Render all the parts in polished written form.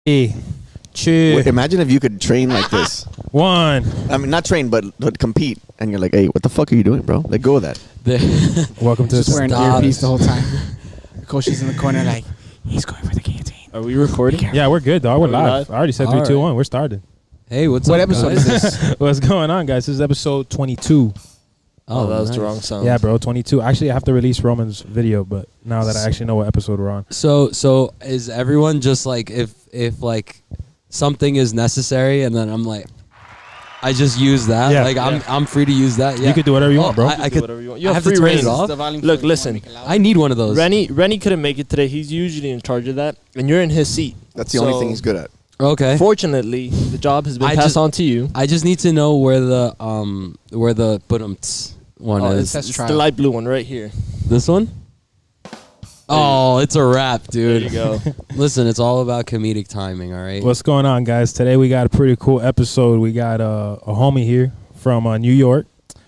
Two. Imagine if you could train like this. One. I mean, not train, but compete. And you're like, hey, what the fuck are you doing, bro? Let go of that. Welcome to Just wearing an Stop. earpiece the whole time. Coach is in the corner like, he's going for the guillotine. Are we recording? Yeah, we're good, dog. We're we live. live? I already said All 3, 2, right. 1. We're started. Hey, what's What up, episode guys? is this? What's going on, guys? This is episode 22. Oh, that was the nice. wrong sound. Yeah, bro, 22. Actually, I have to release Roman's video, but now that I actually know what episode we're on. So is everyone just like if like something is necessary and then I'm like, I just use that. Yeah. Like I'm free to use that. Yeah. You could do whatever you want, bro. I You can do could. whatever you want. You I have have to free turn it reign. off. Look, listen. I need one of those. Rennie couldn't make it today. He's usually in charge of that, and you're in his seat. That's the only thing he's good at. Okay. Fortunately, the job has been passed on to you. I just need to know where the one is. Let's It's try the it. light blue one right here. This one? Oh, it's a wrap, There dude. you go. Listen, it's all about comedic timing, all right? What's going on, guys? Today we got a pretty cool episode. We got a homie here from New York.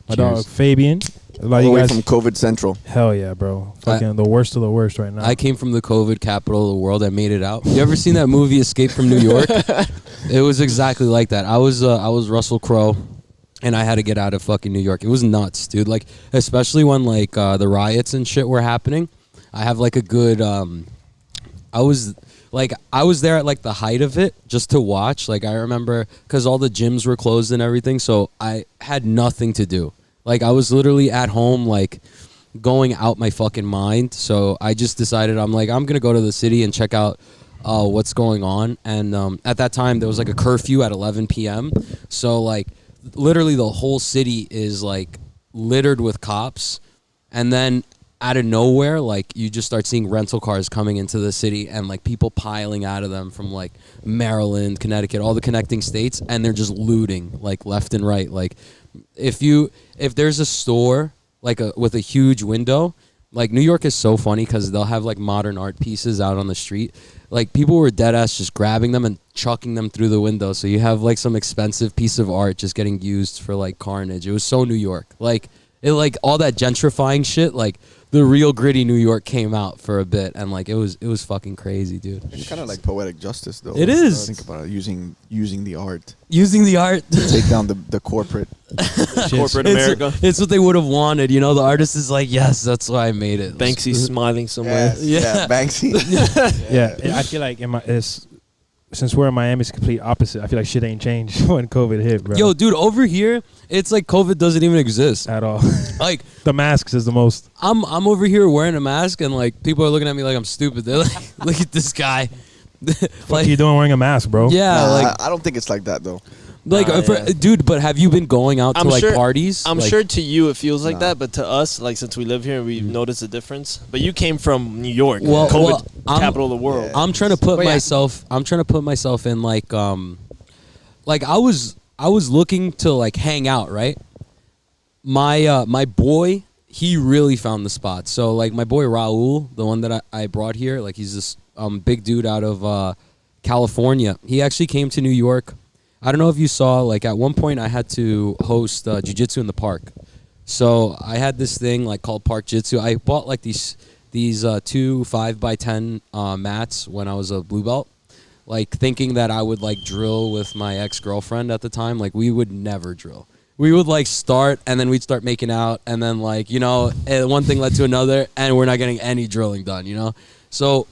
My dog, Cheers. Fabian. A lot All of the you way guys. from COVID Central. Hell yeah, bro. Fucking the worst of the worst right now. I came from the COVID capital of the world. I made it out. You ever seen that movie Escape from New York? It was exactly like that. I was Russell Crowe, and I had to get out of fucking New York. It was nuts, dude. Like, especially when like the riots and shit were happening. I have like a good. I was there at like the height of it just to watch. Like I remember because all the gyms were closed and everything, so I had nothing to do. Like I was literally at home, like going out my fucking mind. So I just decided I'm gonna go to the city and check out what's going on. And at that time there was like a curfew at 11 p.m. So like literally the whole city is like littered with cops. And then out of nowhere, like you just start seeing rental cars coming into the city and like people piling out of them from like Maryland, Connecticut, all the connecting states, and they're just looting like left and right. Like if there's a store like with a huge window, like New York is so funny because they'll have like modern art pieces out on the street. Like people were dead ass just grabbing them and chucking them through the window. So you have like some expensive piece of art just getting used for like carnage. It was so New York. Like it like all that gentrifying shit, like the real gritty New York came out for a bit, and like it was fucking crazy, dude. It's kind of like poetic justice, though. It is. Think about it, using the art Using the art. to take down the corporate. Corporate America. It's what they would have wanted, you know. The artist is like, yes, that's why I made it. Banksy's smiling somewhere. Yeah. Banksy. yeah, I feel like since we're in Miami, it's the complete opposite. I feel like shit ain't changed when COVID hit, bro. Yo, dude, over here, it's like COVID doesn't even exist. At all. Like The masks is the most. I'm over here wearing a mask, and like people are looking at me like I'm stupid. They're like, look at this guy. What are you doing wearing a mask, bro? Yeah, Nah, like I don't think it's like that though. Yeah. dude. But have you been going out to I'm like sure- parties? I'm Like, sure to you it feels like Nah. that, but to us, like since we live here, we've noticed a difference. But you came from New York, Well, COVID I'm- capital of the world. Yeah. I'm trying to put But yeah. myself. I'm trying to put myself in like I was looking to like hang out, right? My boy, he really found the spot. So like my boy Raul, the one that I brought here, like he's this big dude out of California. He actually came to New York. I don't know if you saw, like at one point I had to host jiu-jitsu in the park. So I had this thing like called Park Jitsu. I bought like these 2 5x10 mats when I was a blue belt, like thinking that I would like drill with my ex-girlfriend at the time. Like we would never drill. We would like start and then we'd start making out and then like, you know, one thing led to another and we're not getting any drilling done, you know? So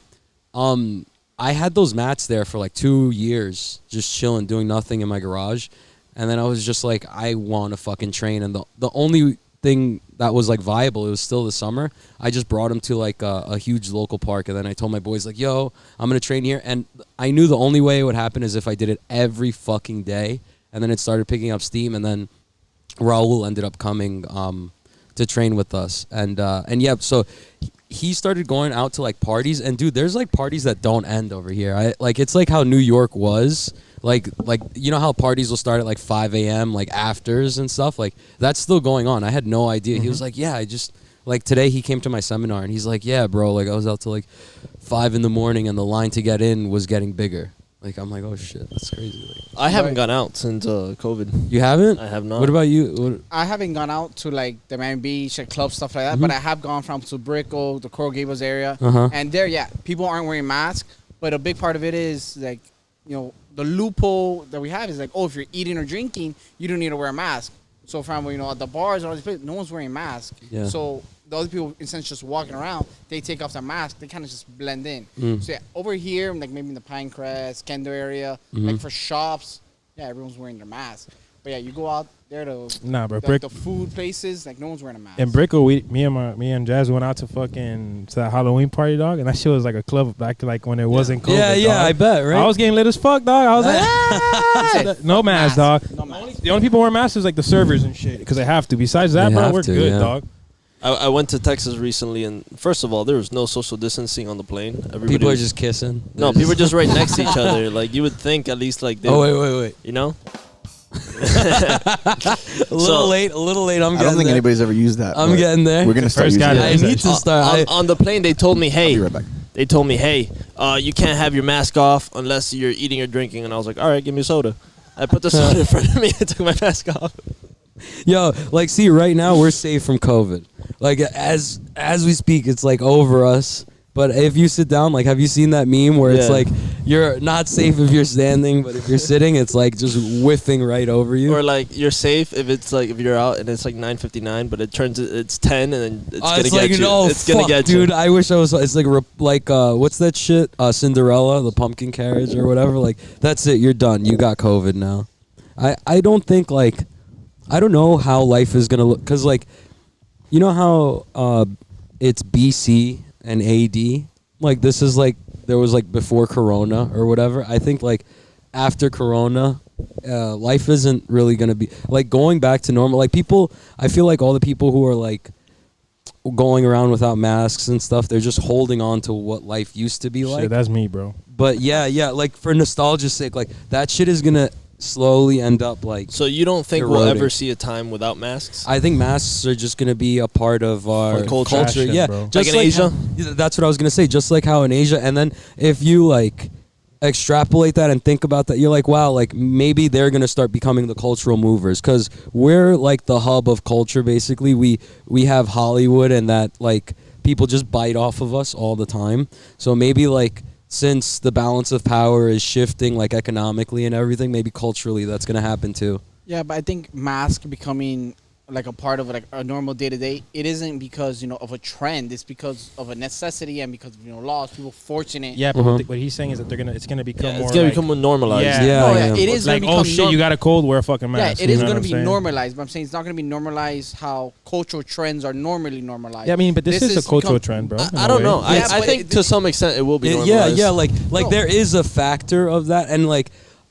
I had those mats there for like 2 years, just chilling, doing nothing in my garage. And then I was just like, I want to fucking train. And the only thing that was like viable, it was still the summer. I just brought him to like a huge local park. And then I told my boys like, yo, I'm going to train here. And I knew the only way it would happen is if I did it every fucking day. And then it started picking up steam. And then Raul ended up coming to train with us. And yeah, so he started going out to like parties, and dude, there's like parties that don't end over here. Like it's like how New York was. Like you know how parties will start at like 5 a.m. like afters and stuff. Like that's still going on. I had no idea. He was like, yeah, I just like today he came to my seminar and he's like, yeah, bro, like I was out till like 5 a.m. and the line to get in was getting bigger. Like I'm like, oh shit, that's crazy. Like, I haven't gone out since COVID. you haven't? I have not. What about you? I haven't gone out to like the Miami Beach and club stuff like that, but I have gone from to Brickell, the Coral Gables area, Uh-huh. and there, yeah, people aren't wearing masks, but a big part of it is like the loophole that we have is like, oh, if you're eating or drinking, you don't need to wear a mask. So from at the bars and all these places, no one's wearing masks. Yeah. So the other people, instead of just walking around, they take off their mask. They kind of just blend in. So yeah, over here, like maybe in the Pinecrest, Kendo area, like for shops, yeah, everyone's wearing their mask. But yeah, you go out there to the food places, like no one's wearing a mask. In Brickell, me and Jazz went out to that Halloween party, dog, and that shit was like a club back like when it wasn't COVID. Yeah, dog. I bet, right? I was getting lit as fuck, dog. I was like, no mask, dog. No mask. The only people wearing masks is like the servers and shit because they have to. Besides that, They bro, have we're to, good, yeah. dog. I went to Texas recently, and first of all, there was no social distancing on the plane. Everybody People are was- just kissing. No, people were just right next to each other. Like you would think, at least like they. Oh wait. You know. A little late. I'm I getting don't think there. anybody's ever used that. I'm but getting there. We're gonna start First using guy it. to I need to start. On the plane, they told me, I'll "Hey, be right back. they told me, hey, you can't have your mask off unless you're eating or drinking." And I was like, "All right, give me a soda." I put the soda in front of me and took my mask off. Yo, like, see, right now we're safe from COVID. Like, as we speak, it's like over us. But if you sit down, like, have you seen that meme where it's Yeah. like you're not safe if you're standing, but if you're sitting, it's like just whiffing right over you? Or like you're safe if you're out and it's like 9:59, but it's 10 and then it's gonna it's get like, you. no, It's gonna fuck, get dude. you. I wish I was. It's like what's that shit? Cinderella, the pumpkin carriage or whatever. Like, that's it. You're done. You got COVID now. I don't think like I don't know how life is gonna look because like you know how it's BC and AD. Like this is like there was like before Corona or whatever. I think like after Corona, life isn't really gonna be like going back to normal. Like people, I feel like all the people who are like going around without masks and stuff, they're just holding on to what life used to be like. Shit, that's me, bro. But yeah, like for nostalgia's sake, like that shit is gonna slowly end up like. So you don't think we'll eroding. ever see a time without masks? I think masks are just gonna be a part of our culture. culture. Fashion, Yeah, bro. just Like in Asia? that's what I was gonna say. Just like how in Asia, and then if you like extrapolate that and think about that, you're like, wow, like maybe they're gonna start becoming the cultural movers because we're like the hub of culture. Basically, we have Hollywood, and that like people just bite off of us all the time. So maybe like. Since the balance of power is shifting, like economically and everything, maybe culturally that's gonna happen too. Yeah, but I think mask becoming like a part of like a normal day to day, it isn't because of a trend. It's because of a necessity and because of laws, people forcing it. Yeah, but Uh-huh. what he's saying is that it's gonna become more. It's gonna like, become more normalized. Yeah. Oh, Yeah. it is like, gonna oh become shit, you got a cold, wear a fucking Yeah, mask. it you is know going what to I'm be saying? normalized, but I'm saying it's not going to be normalized how cultural trends are normally normalized. Yeah, I mean, but this is a cultural trend, bro. in I a don't way. know. Yeah, I but think to some extent it will be Yeah, normalized. yeah, like No. there is a factor of that, and like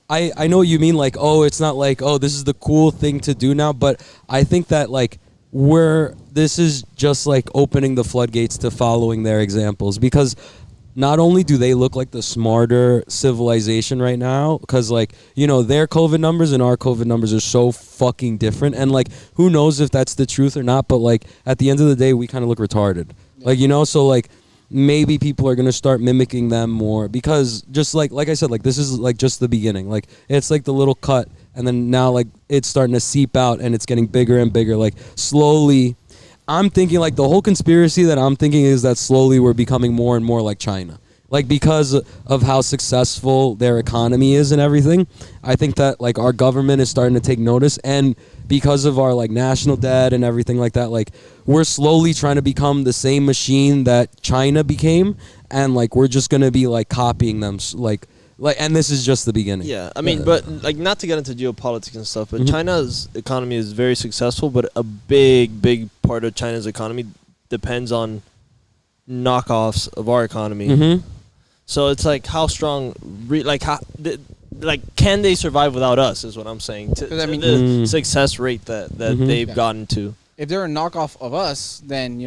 I know what you mean, like, oh, it's not like, oh, this is the cool thing to do now, but I think that like this is just like opening the floodgates to following their examples, because not only do they look like the smarter civilization right now, because like their COVID numbers and our COVID numbers are so fucking different, and like who knows if that's the truth or not, but like at the end of the day we kind of look retarded, like so like maybe people are gonna start mimicking them more, because just like I said, like this is like just the beginning, like it's like the little cut, and then now like it's starting to seep out and it's getting bigger and bigger, like slowly. I'm thinking like the whole conspiracy that I'm thinking is that slowly we're becoming more and more like China, like because of how successful their economy is and everything. I think that like our government is starting to take notice, and because of our like national debt and everything like that, like we're slowly trying to become the same machine that China became, and like we're just gonna be like copying them, like and this is just the beginning. Yeah, I mean, but like not to get into geopolitics and stuff, but China's economy is very successful, but a big part of China's economy depends on knockoffs of our economy. Mm-hmm. So it's like how strong, can they survive without us? Is what I'm saying. To I mean- the success rate that they've Yeah. gotten to. If they're a knockoff of us, then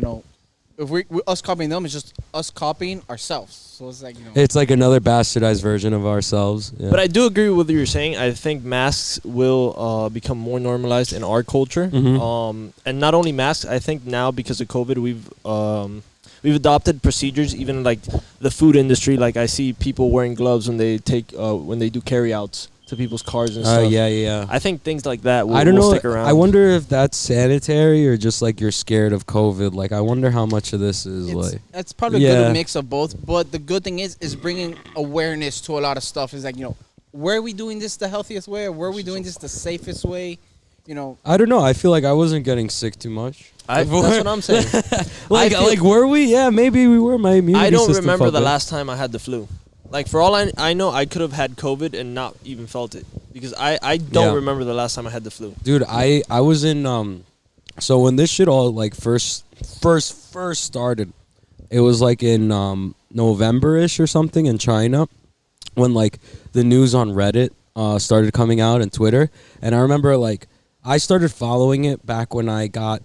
if we us copying them, it's just us copying ourselves. So it's like It's like another bastardized version of ourselves. Yeah. But I do agree with what you're saying. I think masks will become more normalized in our culture. Mhm. And not only masks. I think now because of COVID, we've adopted procedures. Even like the food industry. Like I see people wearing gloves when they do carryouts to people's cars and stuff. yeah. I think things like that will, I don't will know. stick around. I wonder if that's sanitary or just like you're scared of COVID. Like I wonder how much of this is like. it's probably a Yeah. good mix of both. But the good thing is bringing awareness to a lot of stuff. Is like were we doing this the healthiest way, or were we doing this the safest way? You know, I don't know. I feel like I wasn't getting sick too much. That's what I'm saying. Like were we? Yeah, maybe we were. My immunity I don't system remember felt the good. last time I had the flu. Like, for all I know, I could have had COVID and not even felt it. Because I don't Yeah. remember the last time I had the flu. Dude, I was in so when this shit all like first started, it was like in November-ish or something in China, when like the news on Reddit started coming out and Twitter. And I remember like I started following it back when I got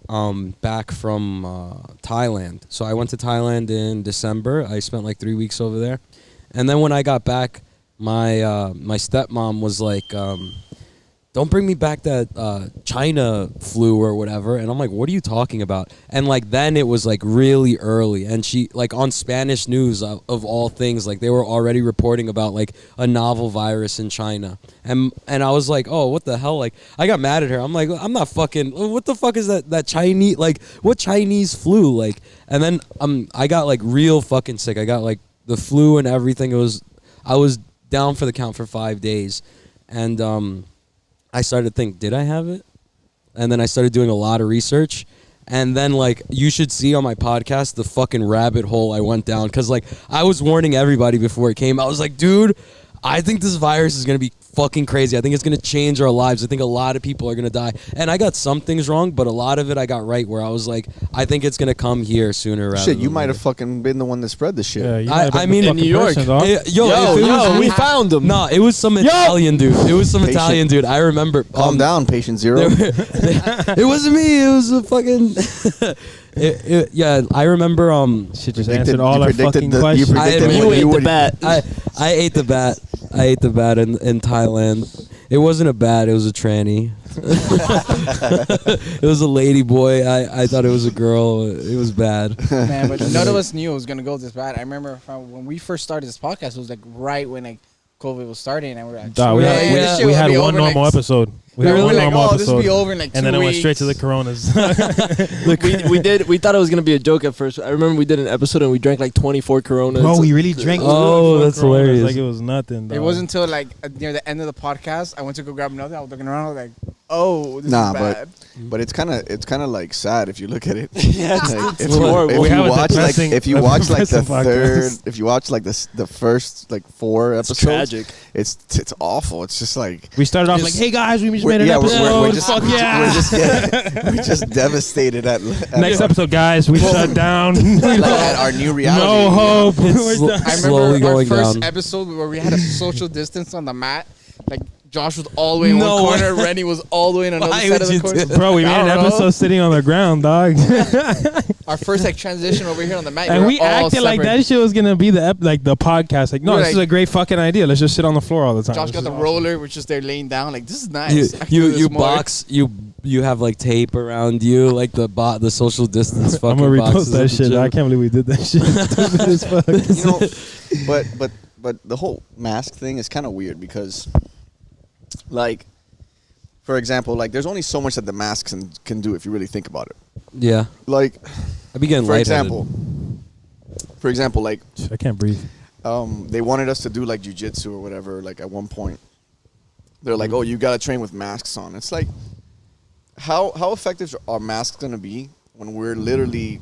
back from Thailand. So I went to Thailand in December. I spent like 3 weeks over there. And then when I got back, my stepmom was like, don't bring me back that China flu or whatever. And I'm like, what are you talking about? And like then it was like really early. And she like on Spanish news of all things, like they were already reporting about like a novel virus in China. And I was like, oh, what the hell? Like I got mad at her. I'm like, I'm not fucking, what the fuck is that Chinese, like what Chinese flu? Like, and then I got like real fucking sick. I got like the flu and everything. I was down for the count for 5 days. And I started to think, did I have it? And then I started doing a lot of research. And then, like, you should see on my podcast the fucking rabbit hole I went down. Because, like, I was warning everybody before it came. I was like, dude, I think this virus is going to be fucking crazy. I think it's going to change our lives. I think a lot of people are going to die. And I got some things wrong, but a lot of it I got right, where I was like, I think it's going to come here sooner rather Shit, you than might have later. fucking been the one that spread the shit. Yeah, you I- might have been I the mean, in fucking New York. person, dog. Yo, if it was we found them. No, it was some Italian dude. It was some Patient. Italian dude. I remember. Calm down, patient zero. It wasn't me. It was a fucking. Yeah, I remember. Shit just Predicted- answered all you our predicted fucking the- you questions. predicted You what ate the would- bat. I ate the bat. I ate the bat in Thailand. It wasn't a bat. It was a tranny. It was a lady boy. I thought it was a girl. It was bad. man, but none of us knew it was gonna go this bad. I remember when we first started this podcast, it was like right when like COVID was starting, and we're like, Dog, we man, had, this shit we will had be one over normal next- episode. We Yeah, had we're one like, normal oh, this will episode. be over in like 2 And then it went straight to the weeks. Coronas. we thought it was gonna be a joke at first. I remember we did an episode and we drank like 24 Coronas. Bro, we really drank. Oh, that's Coronas hilarious. Like it was nothing. It dog. wasn't until like near the end of the podcast, I went to go grab another. I was looking around, I was like, oh, this Nah, is bad. but it's kind of like sad if you look at it. Yeah, Like, if it's you, horrible. if We you have a watch like depressing- if you a watch like the depressing third, podcast. if you watch like the first like 4 It's episodes, tragic. it's awful. It's just like We started off Just- like, hey guys, we just we're- made an yeah, episode. we're just, Fuck yeah. we're just devastated at Next episode, guys, we shut down. like, at our new reality. No hope. It's We're sl- done. I slowly remember our going first down. episode where we had a social distance on the mat. Like Josh was all the way in No one way. corner, Rennie was all the way in another Why side would of the you corner. do that? Bro, we made I an don't know. episode sitting on the ground, dog. Our first like transition over here on the mat. And were we all acted like separate. that shit was gonna be the the podcast. Like, no, We were this is like- a great fucking idea. Let's just sit on the floor all the time. Josh This got is the awesome. roller, which is there laying down. Like this is nice. You I can do you this you more. box you have like tape around you like the social distance I'm fucking gonna boxes repost that at the shit. gym. I can't believe we did that shit. Stupid as fuck. You know, but the whole mask thing is kind of weird because, like, for example, like there's only so much that the mask can do if you really think about it. Yeah, Like, I be getting for lightheaded. example, like I can't breathe. they wanted us to do like jujitsu or whatever. Like at one point, they're like, "Oh, you gotta train with masks on." It's like, how effective are masks gonna be when we're literally,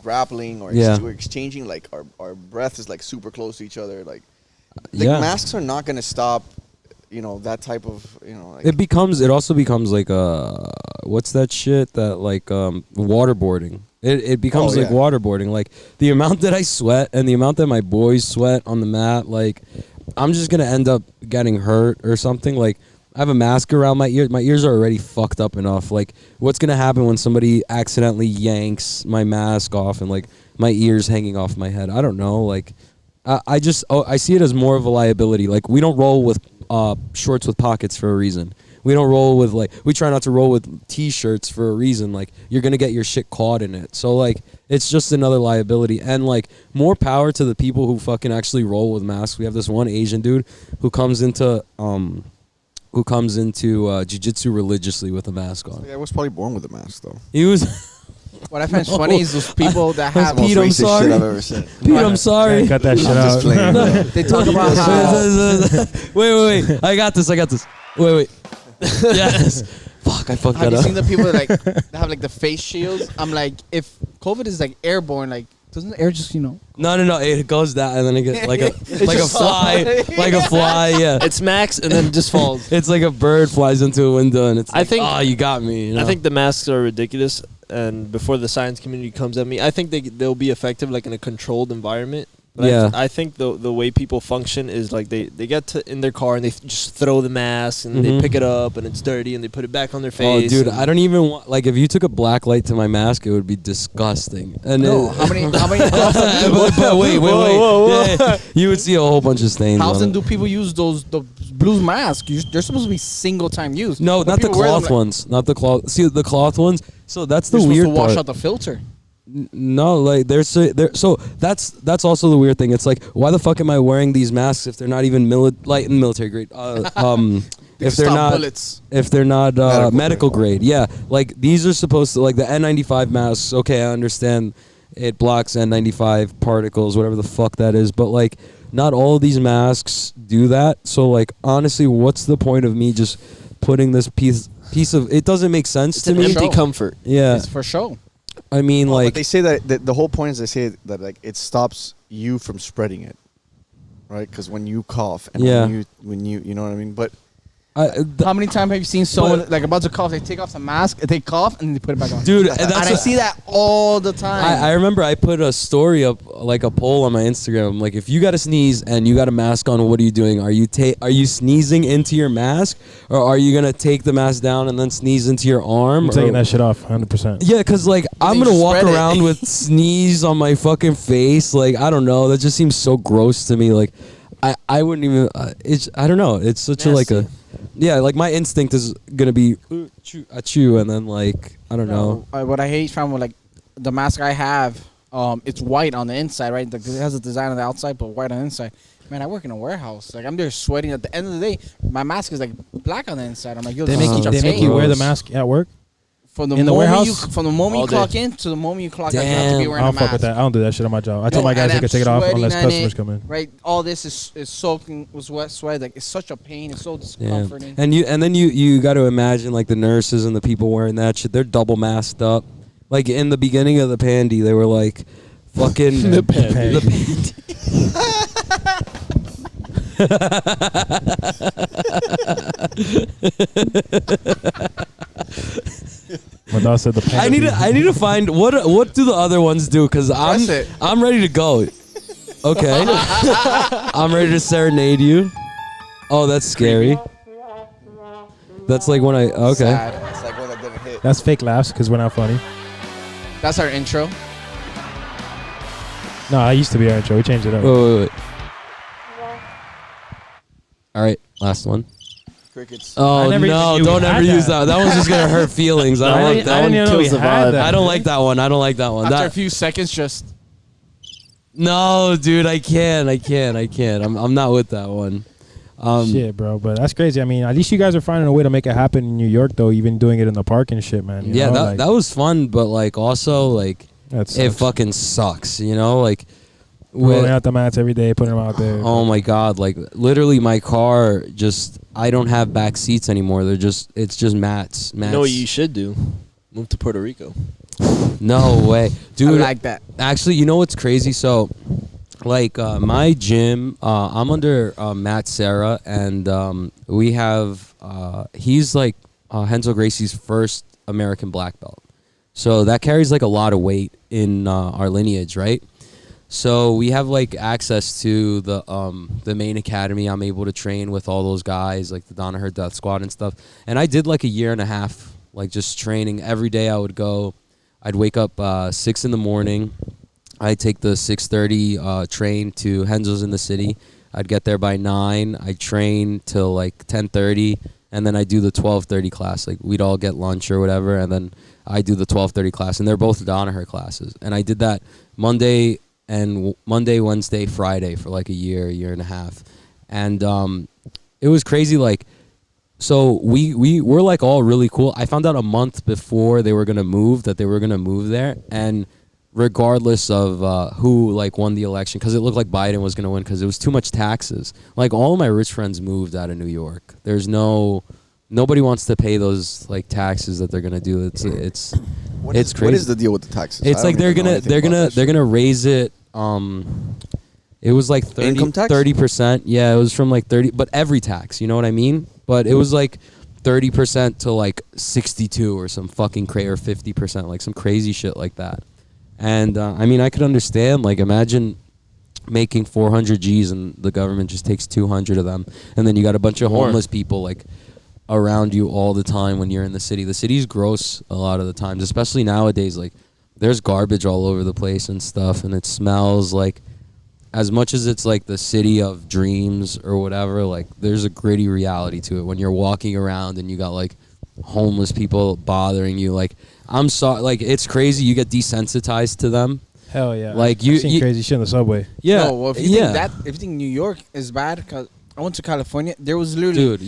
grappling or Yeah. we're exchanging? Like our breath is like super close to each other. Like Yeah. masks are not gonna stop. That type of like It also becomes like what's that shit that like waterboarding. It becomes Oh, like yeah. waterboarding. Like the amount that I sweat and the amount that my boys sweat on the mat, like I'm just gonna end up getting hurt or something. Like I have a mask around my ear. My ears are already fucked up enough. Like what's gonna happen when somebody accidentally yanks my mask off and like my ears hanging off my head? I don't know. Like I see it as more of a liability. Like we don't roll with shorts with pockets for a reason. We don't roll with we try not to roll with t-shirts for a reason. Like you're gonna get your shit caught in it. So like it's just another liability. And like more power to the people who fucking actually roll with masks. We have this one Asian dude who comes into jiu-jitsu religiously with a mask on. I was probably born with a mask though. He was What I find funny is those people that have. Most Pete, I'm racist sorry. shit I've ever said. Pete, I'm sorry. Yeah, cut that shit I'm just out. playing, bro. They talk about how. wait. I got this. Wait. Yes. Fuck, I fucked Have that you up. seen the people that have like the face shields? I'm like, if COVID is like airborne, like doesn't the air just No. It goes down and then it gets like a just fly, like a fly. Yeah. It's max and then just falls. It's like a bird flies into a window and it's I like, think- oh, you got me. You know? I think the masks are ridiculous, and before the science community comes at me, I think they'll be effective like in a controlled environment. But Yeah. I think the way people function is like they get in their car and they just throw the mask and they Mhm. pick it up and it's dirty and they put it back on their Oh, face. dude, and- I don't even want. Like, if you took a black light to my mask, it would be disgusting. And No, it- how many? but wait. Whoa. Yeah, you would see a whole bunch of stains. How on often it. do people use the blue masks? They're supposed to be single time use. No, But not the people wear them, cloth like, ones. Not the cloth. See, the cloth ones. So that's the You're weird supposed to wash part. out the filter. No, like so that's also the weird thing. It's like, why the fuck am I wearing these masks if they're not even light and military grade? If they're Stop not bullets. if they're not Medical medical grade. Yeah, like these are supposed to, like the N95 masks. Okay, I understand it blocks N95 particles, whatever the fuck that is. But like, not all of these masks do that. So like, honestly, what's the point of me just putting this piece of? It doesn't make sense it's to an me. show. empty comfort. Yeah, It's for show. I mean, But like, they say that the whole point is they say that like it stops you from spreading it, right? Because when you cough and Yeah. when you know what I mean. But How many times have you seen someone like about to cough? They take off the mask, they cough, and they put it back on. dude, and I see that all the time. I remember I put a story up, like a poll on my Instagram. I'm like, if you got to sneeze and you got a mask on, what are you doing? Are you sneezing into your mask, or are you gonna take the mask down and then sneeze into your arm? I'm taking that shit off 100%. Yeah, cause like I'm then gonna you walk spread it. around with sneeze on my fucking face. Like, I don't know. That just seems so gross to me. Like, I wouldn't even. It's, I don't know. It's such a like a. Yeah, like my instinct is gonna be chew, and then like I don't know. What I hate from like the mask I have, it's white on the inside, right? It has a design on the outside, but white on the inside. Man, I work in a warehouse. Like I'm there sweating. At the end of the day, my mask is like black on the inside. I'm like, yo, They this make is you, such a they make you pain. wear the Gross. mask at work. From the in the moment warehouse? from the moment you All day. clock in to the moment you clock out, you have to be Damn. wearing I a don't fuck with mask. that. I don't do that shit on my job. I tell Yo, my guys and they I'm can take it off sweating unless on customers it, come in. Right, all this is soaking with sweat. Like it's such a pain. It's so Yeah, discomforting. and then you got to imagine like the nurses and the people wearing that shit. They're double masked up. Like in the beginning of the pandy, they were like, fucking The pandy. My dog said the I need to find what do the other ones do, because Press it. I'm ready to go. Okay, I'm ready to serenade you. Oh, that's scary. That's like when I okay. Sad. it's like one that didn't hit. That's fake laughs because we're not funny. That's our intro. No, I used to be our intro. We changed it up. Wait. All right, last one. Crickets. Oh I never even no! knew we Don't had ever use that. that. That one's just gonna hurt feelings. I don't like that one. even know we kills the had vibe. that. I don't like that one. I don't like that one. After That, a few seconds, just no, dude, I can't. I'm not with that one. Shit, bro. But that's crazy. I mean, at least you guys are finding a way to make it happen in New York, though. Even doing it in the park and shit, man. You Yeah, know? that was fun, but like also like That it sucks. fucking sucks. You know, like Rolling out the mats every day, putting them out there. oh my god, like literally my car just I don't have back seats anymore. It's just mats. You know what you should do? Move to Puerto Rico. No way, dude. I like that. Actually, you know what's crazy? So, like my gym, I'm under Matt Serra, and we have he's like Renzo Gracie's first American black belt. So that carries like a lot of weight in our lineage, right? So we have like access to the main academy. I'm able to train with all those guys, like the Danaher Death Squad and stuff. And I did like a year and a half, like just training every day. I would go. I'd wake up 6 in the morning. I'd take the 6:30 train to Henzo's in the city. I'd get there by 9. I'd train till like 10:30, and then I do the 12:30 class. Like we'd all get lunch or whatever, and then I do the 12:30 class, and they're both Danaher classes. And I did that Monday, Wednesday, Friday for like a year and a half, and it was crazy. Like So we're like all really cool. I found out a month before they were gonna move that they were gonna move there, and regardless of who like won the election, because it looked like Biden was gonna win because it was too much taxes. Like all of my rich friends moved out of New York. There's nobody wants to pay those like taxes that they're gonna do. It's crazy. What is the deal with the taxes? It's like they're gonna raise it. It was like 30, Income tax? 30%. Yeah, it was from like 30, but every tax, you know what I mean? But it was like 30% to like 62 or some fucking or 50%, like some crazy shit like that. And I mean, I could understand. Like, imagine making 400 G's and the government just takes 200 of them, and then you got a bunch of homeless people like around you all the time when you're in the city. The city's gross a lot of the times, especially nowadays. Like, there's garbage all over the place and stuff, and it smells like. As much as it's like the city of dreams or whatever, like there's a gritty reality to it when you're walking around and you got like homeless people bothering you. Like, I'm sorry, like it's crazy. You get desensitized to them. Hell yeah. Like I've seen crazy shit in the subway. Yeah. No, well, if you think New York is bad, because I went to California, there was literally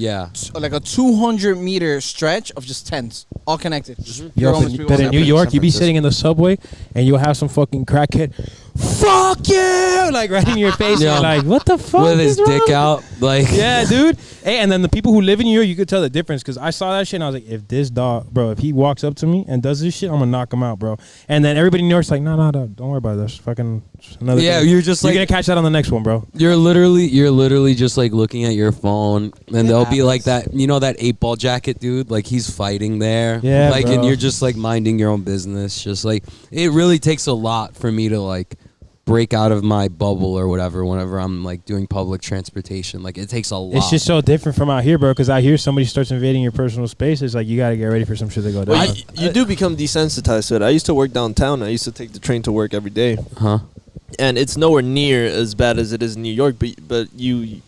like a 200-meter stretch of just tents, all connected. Yo, but in New York, you be sitting in the subway and you'll have some fucking crackhead, fuck you, like right in your face. Yeah. You're like, what the fuck? With his dick out, like yeah, dude. Hey, and then the people who live in New York, you could tell the difference because I saw that shit and I was like, if this dog, bro, if he walks up to me and does this shit, I'm gonna knock him out, bro. And then everybody in New York's like, no, don't worry about this. Fucking another. Yeah, thing. you're just you're like gonna catch that on the next one, bro. You're literally just like looking at your phone, and there'll be like that, you know, that 8-ball jacket dude, like he's fighting there, yeah, like, bro. and you're just like minding your own business. Just like it really takes a lot for me to like break out of my bubble or whatever whenever I'm like doing public transportation. Like it takes a lot. It's just so different from out here, bro, because out here somebody starts invading your personal space. It's like you gotta get ready for some shit to go down. Well, you do become desensitized to it. I used to work downtown. I used to take the train to work every day. Huh? And it's nowhere near as bad as it is in New York, but you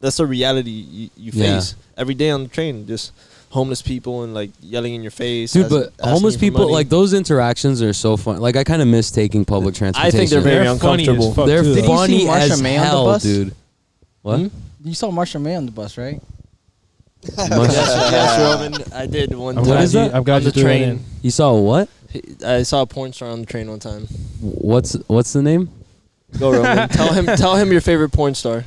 that's a reality you face every day on the train. Just homeless people and like yelling in your face. Dude, but homeless asking for people, money. like those interactions are so fun. Like I kind of miss taking public transportation. I think they're very funny as uncomfortable. fuck, They're too, though. funny Did you see as Marsha May on the hell, bus? dude. What? You saw Marsha May on the bus, right? Yes, Roman. I did one I'm time. glad is you, that? I'm glad On you the threw it train. in. You saw what? I saw a porn star on the train one time. What's the name? Go, Roman. tell him your favorite porn star.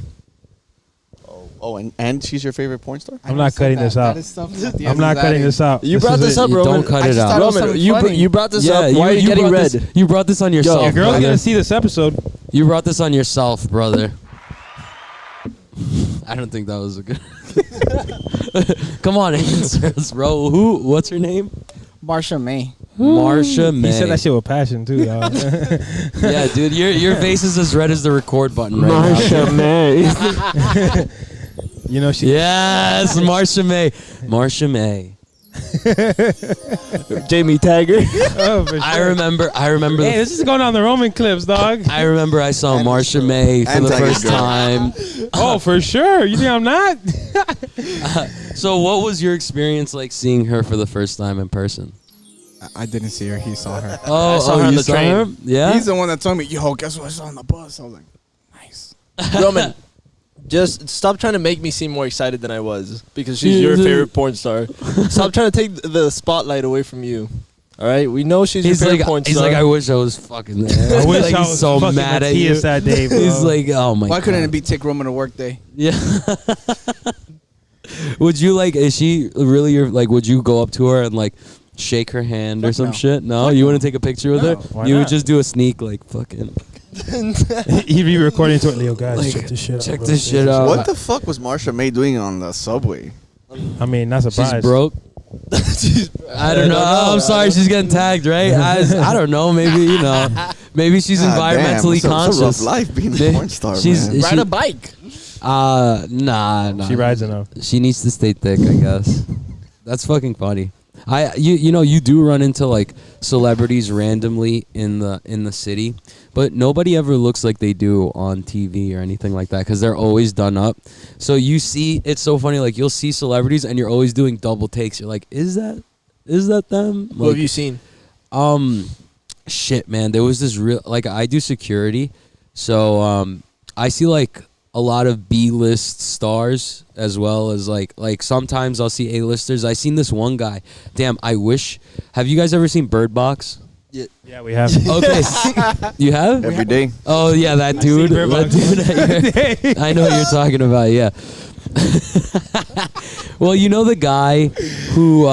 Oh, and she's your favorite porn star? I'm not cutting this out. I'm not cutting this out. You brought this up, You Roman. don't cut I it just out. thought it was Roman, something you funny. you brought this up. Why are you getting brought red? this- you brought this on yourself. Your girl's brother. gonna see this episode. You brought this on yourself, brother. I don't think that was a good. Come on, answer us, bro. What's her name? Marsha May. Marsha May. He said that shit with passion too, dog. Yeah, dude, your face is as red as the record button right now. May. You know she. Yes, Marsha May. Marsha May. Jamie Taggart. Oh, for sure. I remember. Hey, this is going on the Roman clips, dog. I remember I saw Marsha May for the Taggart first girl. time. Oh, for sure. You think I'm not? So, what was your experience like seeing her for the first time in person? I didn't see her. He saw her. Oh, I saw her on you the saw train. her? Yeah. He's the one that told me, yo, guess what I saw on the bus? I was like, nice. Roman, just stop trying to make me seem more excited than I was because she's your favorite porn star. Stop trying to take the spotlight away from you. All right, we know she's He's your favorite like, porn he's star. like, I wish I was fucking there. I wish Like, I he's was so fucking mad at you. Matthias that day, bro. He's like, oh my Why god. couldn't it be Tick Roman a work day? Yeah. Would you like? Is she really your like? Would you go up to her and like shake her hand or Fuck some no. shit? No, Fuck you no. wouldn't take a picture with No. her. Why You would not? just do a sneak like fucking. He'd be recording to it, Leo. Guys, Like, check this shit out. check bro. this shit out. What the fuck was Marsha May doing on the subway? I mean, not surprised. She's broke. I don't know. I'm sorry, she's getting tagged, right? I don't know. Maybe maybe she's God damn, environmentally it's a conscious. rough life being a porn star, she's man. Ride a bike. Nah. She rides enough. She needs to stay thick, I guess. That's fucking funny. You do run into like celebrities randomly in the city, but nobody ever looks like they do on TV or anything like that because they're always done up. So you see, it's so funny. Like you'll see celebrities and you're always doing double takes. You're like, is that them? What have you seen? Shit, man. There was this real like I do security, so I see like a a lot of B-list stars as well as like sometimes I'll see A-listers. I seen this one guy. Damn, I wish. Have you guys ever seen Bird Box? Yeah, we have. Okay, you have Every day. Oh yeah, that dude. Bird Box. That dude I know what you're talking about. Yeah. Well, you know the guy who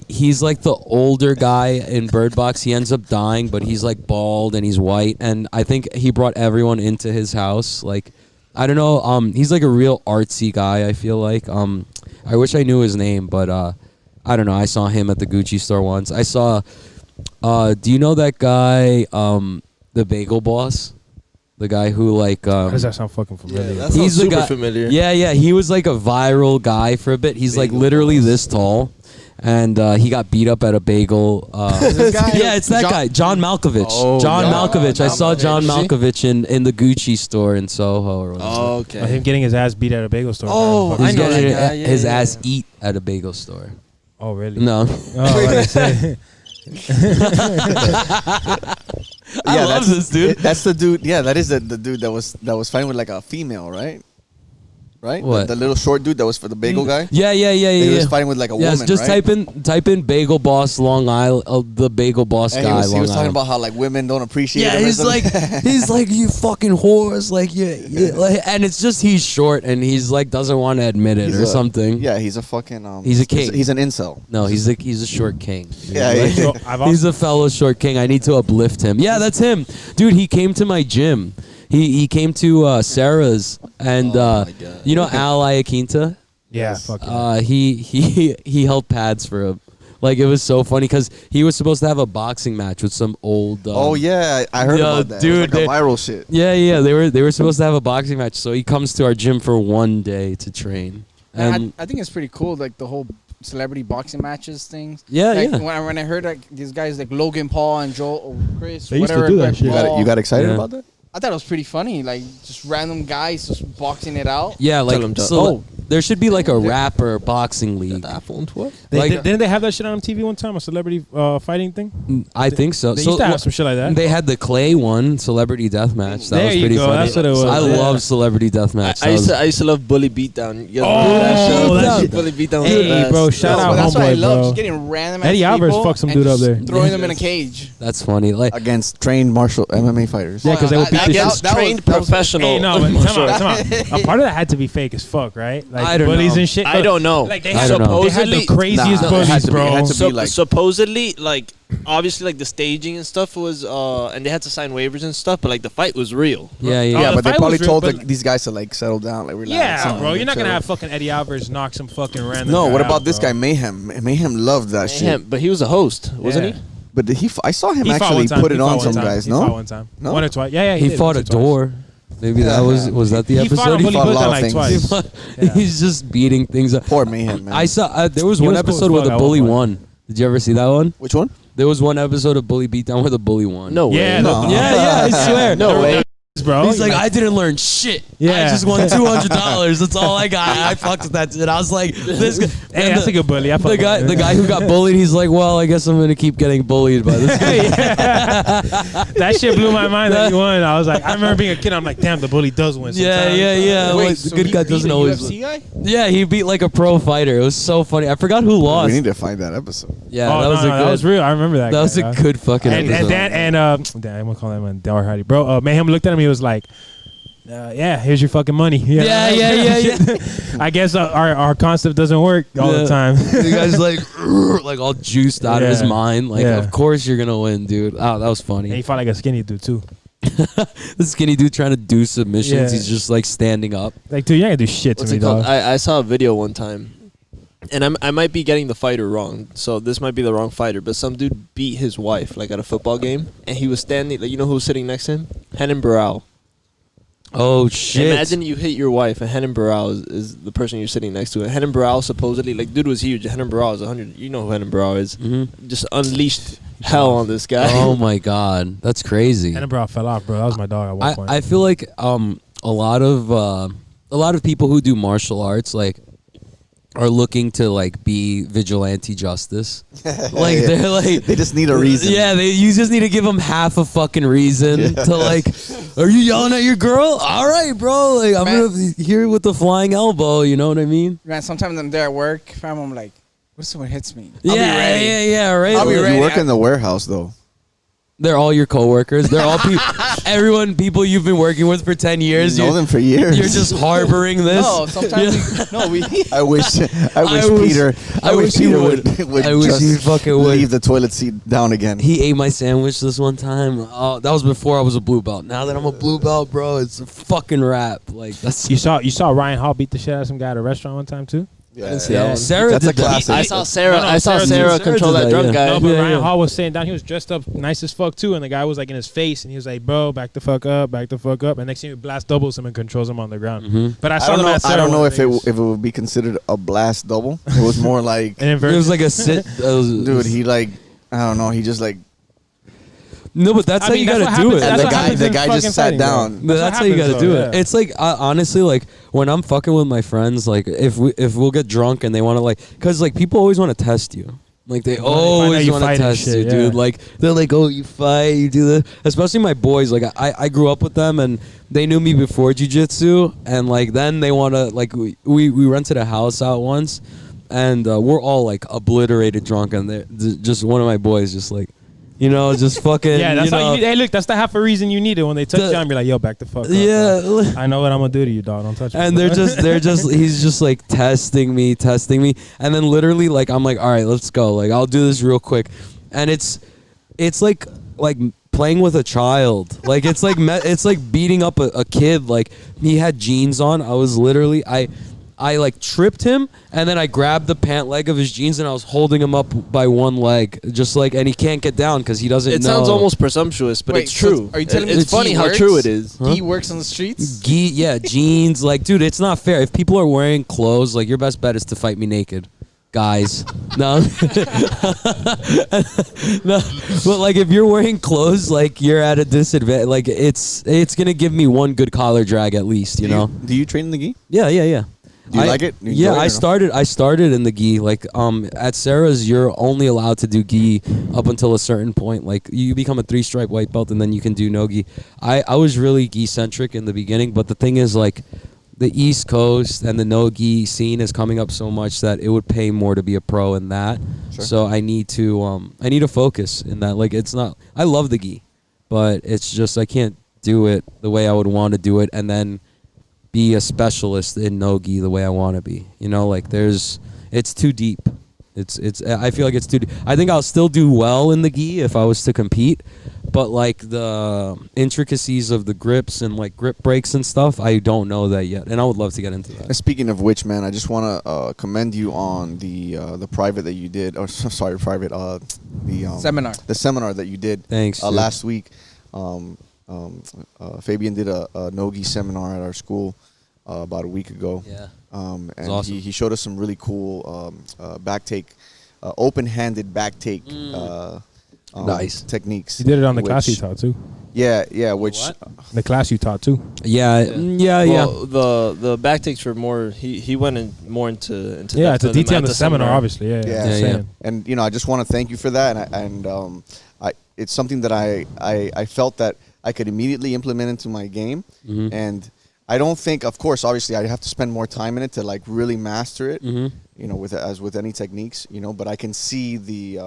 he's like the older guy in Bird Box. He ends up dying, but he's like bald and he's white. And I think he brought everyone into his house. Like, I don't know. He's like a real artsy guy. I feel like. I wish I knew his name, but I don't know. I saw him at the Gucci store once. I saw. Do you know that guy, the Bagel Boss? The guy who like Why does that sound fucking familiar? That sounds he's the super guy, familiar. Yeah, he was like a viral guy for a bit. He's like literally this tall, and he got beat up at a bagel. This guy? Yeah, it's that guy, John Malkovich. Oh, John yeah. Malkovich. I saw John Malkovich. Malkovich in the Gucci store in Soho. Or whatever. Oh, Or okay. him getting his ass beat at a bagel store. Oh, Fucking- He's I know getting that guy. Yeah, his yeah, ass yeah. eat at a bagel store. Oh, really? No. Oh, what I say? I love this dude. That's the dude. Yeah, that is the dude that was fighting with like a female, right? Right? What? The little short dude that was for the bagel guy. Yeah. He was fighting with like a Yes, woman, just right? type in Bagel Boss Long Island, the Bagel Boss And guy. he was Long talking Island. about how like women don't appreciate Yeah, him. or he's something. like, you fucking whores, like, yeah, like, and it's just he's short and he's like doesn't want to admit it He's or a- something. Yeah, he's a fucking. He's a king. He's an incel. No, he's a short king. Yeah, Like, yeah. So I've also, he's a fellow short king. I need to uplift him. Yeah, that's him, dude. He came to my gym. He came to Sarah's, and Oh my God. you know Al Iaquinta. yeah, Yes. fuck yeah. He held pads for him. Like, it was so funny because he was supposed to have a boxing match with some old. Oh yeah, I heard yeah, about that. dude, It was they- like a viral shit. Yeah, they were supposed to have a boxing match, so he comes to our gym for one day to train. And I think it's pretty cool, like the whole celebrity boxing matches things. Yeah, like, yeah. When I heard like these guys like Logan Paul and Joel or Chris, They used to whatever. do that like, shit. Paul, You got excited Yeah. about that? I thought it was pretty funny, like just random guys just boxing it out. yeah, like him to- so there should be like a rapper boxing league. The iPhone 12? like- Didn't they have that shit on TV one time? A celebrity fighting thing? I think so. They So used to have some shit like that. they had the Clay one, Celebrity Deathmatch. That There was you pretty go, funny. that's what it was, I yeah. love Celebrity Deathmatch. I used to love Bully Beatdown. You guys Oh, remember that show? that shit- Bully Beatdown was Hey, the best. bro, shout No, out but that's what I homeboy, love, bro. just getting random Eddie ass Alvarez people fucked some and dude up just there. throwing them in a cage. That's funny. Like Against trained martial MMA fighters. Yeah, because they would beat the Against shit. trained that was- professional. Hey, no, but martial time out. A part of that had to be fake as fuck, right? Like I don't bullies know. and shit. I don't know. Like they I had, don't know. they had the Supposedly- craziest Nah, it bullies, had to be- bro. it had to be like- supposedly, like, obviously, like, the staging and stuff was, and they had to sign waivers and stuff, but, like, the fight was real. yeah. Oh, Yeah, the but they fight probably was real, told but- like, these guys to like settle down, like relax. Yeah, bro. You're not gonna chill. have fucking Eddie Alvarez knock some fucking random. No, guy what out, about this bro. guy Mayhem? Mayhem loved that shit. Him, but he was a host, wasn't Yeah. he? But I saw him He fought actually one time. put He it fought on one some time. guys. He fought No, one time. No? One or twice. Yeah, He did fought once a or twice. door. Maybe that was that the He fought episode? on Bully fought a lot Buddha of like things. twice. He fought- Yeah. He's just beating things up. poor Mayhem, man. I saw there was He one was cool as episode where fuck the at bully one point. won. Did you ever see that one? Which one? There was one episode of Bully Beatdown where the bully won. No way. Yeah, No. Yeah, I swear. No way. bro. He's like, I didn't learn shit. Yeah. I just won $200. That's all I got. I fucked with that dude. I was like, this guy. Hey, and that's a good bully. I fuck the with guy, him. the guy who got bullied, he's like, well, I guess I'm gonna keep getting bullied by this guy. That shit blew my mind that he won. I was like, I remember being a kid. I'm like, damn, the bully does win. Yeah, sometimes. yeah. Wait, Like, so the good he guy beat doesn't a always UFC win. guy? Yeah, he beat like a pro fighter. It was so funny. I forgot who We lost. need to find that episode. Yeah, Oh, that was a good. that was real. I remember that. That guy, was a yeah. good fucking And episode. Dan damn, I'm gonna call that man Delaware Hardy, bro. Mayhem looked at him. He was like, "Yeah, here's your fucking money." Yeah. I guess our concept doesn't work all the Yeah. time. The guy's like all juiced out of his Yeah. mind. Like, Yeah. of course you're gonna win, dude. Oh, that was And he funny. fought like a skinny dude too. The skinny dude trying to do submissions. Yeah. He's just like standing up. Like, dude, you ain't gonna do shit to What's me, it called? dog. I saw a video one time, and I might be getting the fighter wrong, so this might be the wrong fighter. But some dude beat his wife like at a football game, and he was standing. Like, you know who was sitting next to him? Henan Barral. Oh shit! Imagine you hit your wife, and Henan Barral is the person you're sitting next to. And Henan Barral supposedly, like, dude was huge. Henan Barral is 100. You know who Henan Barral is? Mhm. Just unleashed hell on this guy. Oh my god, that's crazy. And bro fell off, bro. That was my dog at one point. I feel like a lot of people who do martial arts, like are looking to like be vigilante justice. Like they're like they just need a reason. Yeah, you just need to give them half a fucking reason to like. Are you yelling at your girl? All right, bro. Like I'm gonna here with the flying elbow. You know what I mean? Man, sometimes I'm there at work, fam. I'm like, what if someone hits me? Yeah, I'll be ready. yeah, right. I'll be ready. You work in the warehouse though. They're all your coworkers. They're all people you've been working with for 10 years. You know them for years. You're just harboring this. No, sometimes we I wish Peter would I wish he fucking would leave the toilet seat down again. He ate my sandwich this one time. Oh, that was before I was a blue belt. Now that I'm a blue belt, bro, it's a fucking rap. Like that's You saw Ryan Hall beat the shit out of some guy at a restaurant one time too. Yeah, Sarah that's did a classic. I saw Sarah. No, I saw Sarah Sarah control did that that, drunk yeah. guy. No, but Yeah, Ryan yeah. Hall was sitting down. He was dressed up nice as fuck too, and the guy was like in his face, and he was like, "Bro, back the fuck up, back the fuck up." And next thing he blast doubles him and controls him on the ground. Mm-hmm. But I I saw don't them know. at Sarah. I don't know one if of it would be considered a blast double. It was more like, an It inversion. was like a sit. dude, he like, I don't know. He just like, No, but that's I how mean, you that's gotta what do happens- it. and that's the what guy, happens the in guy fucking just sat fighting, bro. down. But that's how you happens, gotta do though, it. yeah. It's like honestly, like when I'm fucking with my friends, like if we'll get drunk and they want to like, cause like people always want to test you. Like they They wanna find always out you want to fight and test shit, you, yeah. dude. Like they're like, oh, you fight, you do this. Especially my boys. Like I grew up with them and they knew me before jiu-jitsu, and like then they want to like we rented a house out once, and we're all like obliterated drunk, and just one of my boys just like, you know, just fucking. Yeah, that's you how know, you need. Hey, look, that's the half a reason you need it when they touch you. I'm be like, yo, back the fuck up. Yeah. bro. I know what I'm gonna do to you, dog. Don't touch me. And he's just like testing me, and then literally like I'm like, all right, let's go. Like I'll do this real quick, and it's like playing with a child. Like it's like it's like beating up a kid. Like he had jeans on. I was literally I like tripped him, and then I grabbed the pant leg of his jeans, and I was holding him up by one leg, just like, and he can't get down because he doesn't. It know. sounds almost presumptuous, but Wait, it's so true. are you telling me It's that funny he how works? true it is. He works on the streets. Jeans. Like, dude, it's not fair. If people are wearing clothes, like, your best bet is to fight me naked. Guys, no, no, but like if you're wearing clothes, like you're at a disadvantage. Like it's gonna give me one good collar drag at least, you know. Do you train in the gi? Yeah. Do you like it? You Yeah, enjoy it or no? I started in the gi. Like at Sarah's, you're only allowed to do gi up until a certain point. Like you become a 3-stripe white belt, and then you can do no gi. I was really gi centric in the beginning, but the thing is, like, the East Coast and the no gi scene is coming up so much that it would pay more to be a pro in that. Sure. So I need to focus in that. Like it's not. I love the gi, but it's just I can't do it the way I would want to do it, and then be a specialist in no gi the way I want to be. You know, like it's too deep. I feel like it's too deep. I think I'll still do well in the gi if I was to compete, but like the intricacies of the grips and like grip breaks and stuff, I don't know that yet, and I would love to get into that. And speaking of which, man, I just want to commend you on the private that you did, or sorry, private the Seminar. the seminar that you did. Thanks, dude. Last week. Fabian did a no-gi seminar at our school about a week ago. Yeah. And awesome. he showed us some really cool back take, open-handed back take Nice. techniques. You did it on the which- class you taught too. Yeah, which The class you taught too. Yeah. Well, the back takes were more. He went in more into Yeah, depth it's a of them detail in at the seminar, obviously. Yeah, Yeah. I'm Yeah, saying. and you know, I just want to thank you for that, and it's something that I felt that I could immediately implement into my game, Mhm. and I don't think, of course, obviously, I have to spend more time in it to like really master it, Mhm. you know, as with any techniques, you know, but I can see the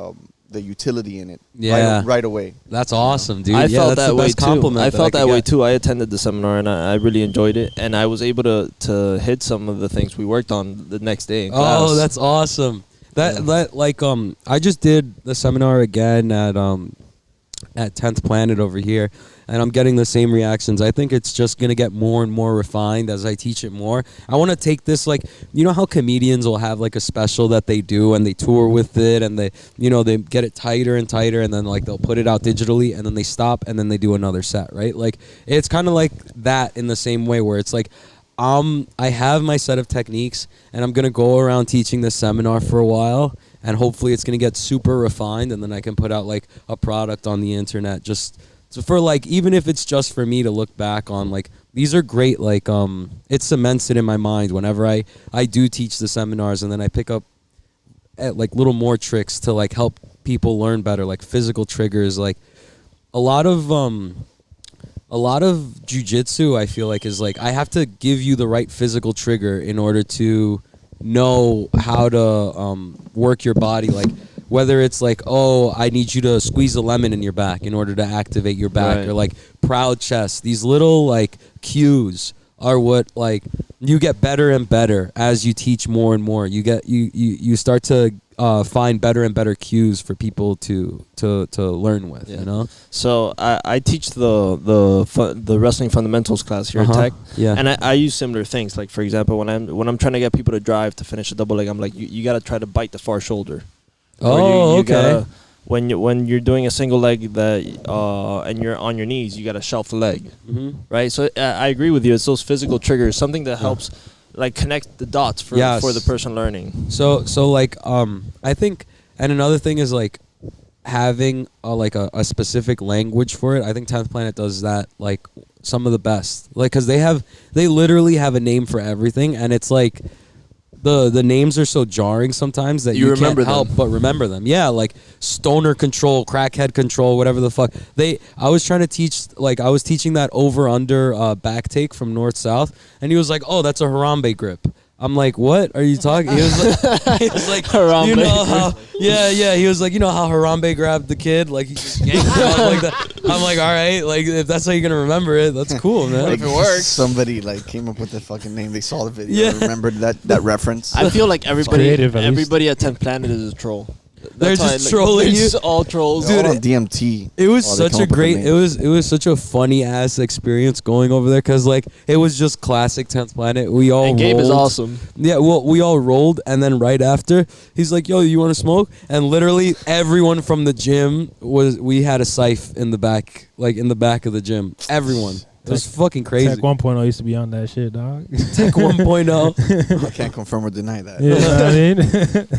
utility in it, Yeah. right away. That's awesome, dude. I Yeah, felt that's that the way best too. compliment I felt could that way get. too. I attended the seminar and I really enjoyed it, and I was able to hit some of the things we worked on the next day in class. Oh, that's awesome. That like I just did the seminar again at 10th Planet over here, and I'm getting the same reactions. I think it's just going to get more and more refined as I teach it more. I want to take this, like, you know how comedians will have like a special that they do and they tour with it, and they, you know, they get it tighter and tighter, and then like they'll put it out digitally, and then they stop, and then they do another set, right? Like it's kind of like that in the same way, where it's like I have my set of techniques, and I'm going to go around teaching this seminar for a while, and hopefully it's going to get super refined, and then I can put out like a product on the internet just So for like, even if it's just for me to look back on, like, these are great. Like, it cements it in my mind whenever I do teach the seminars, and then I pick up at like little more tricks to like help people learn better, like physical triggers. Like a lot of jujitsu, I feel like, is like I have to give you the right physical trigger in order to know how to work your body. Like whether it's like, oh, I need you to squeeze a lemon in your back in order to activate your back, Right. or like proud chest. These little like cues are what like you get better and better as you teach more and more. You start to find better and better cues for people to learn with. Yeah. You know. So I teach the wrestling fundamentals class here at Tech, Yeah. and I use similar things. Like for example, when I'm trying to get people to drive to finish a double leg, I'm like, you got to try to bite the far shoulder. Or Oh, you okay. gotta, when you're doing a single leg that and you're on your knees, you got to shelf the leg, right? So I agree with you. It's those physical triggers, something that helps like connect the dots for the person learning. So like I think, and another thing is like having a specific language for it. I think 10th Planet does that like some of the best. Like cuz they literally have a name for everything, and it's like the names are so jarring sometimes that you remember can't help them. but remember them. Yeah, like stoner control, crackhead control, whatever the fuck. I was trying to teach, like I was teaching that over under back take from north south, and he was like, "Oh, that's a Harambe grip." I'm like, "What are you talking?" He was like Harambe you know how, yeah. He was like, you know how Harambe grabbed the kid, like he just yanked him out like that. I'm like, all right, like if that's how you're gonna remember it, that's cool, man. Like If it works. somebody like came up with the fucking name. They saw the video, Yeah. remembered that reference. I feel like creative, at least. everybody at 10th Planet is a troll. They're That's why, just trolling they're you. just all trolls. They're Dude, all on DMT. It was while they such come a up with the great. names. It was such a funny ass experience going over there, because like it was just classic 10th Planet. We all And Gabe is rolled. awesome. Yeah, well, we all rolled, and then right after, he's like, "Yo, you want to smoke?" And literally everyone from the gym we had a scythe in the back, like in the back of the gym. Everyone. It was fucking crazy. Tech 1.0 used to be on that shit, dog. Tech 1.0. I can't confirm or deny that. You know what I mean?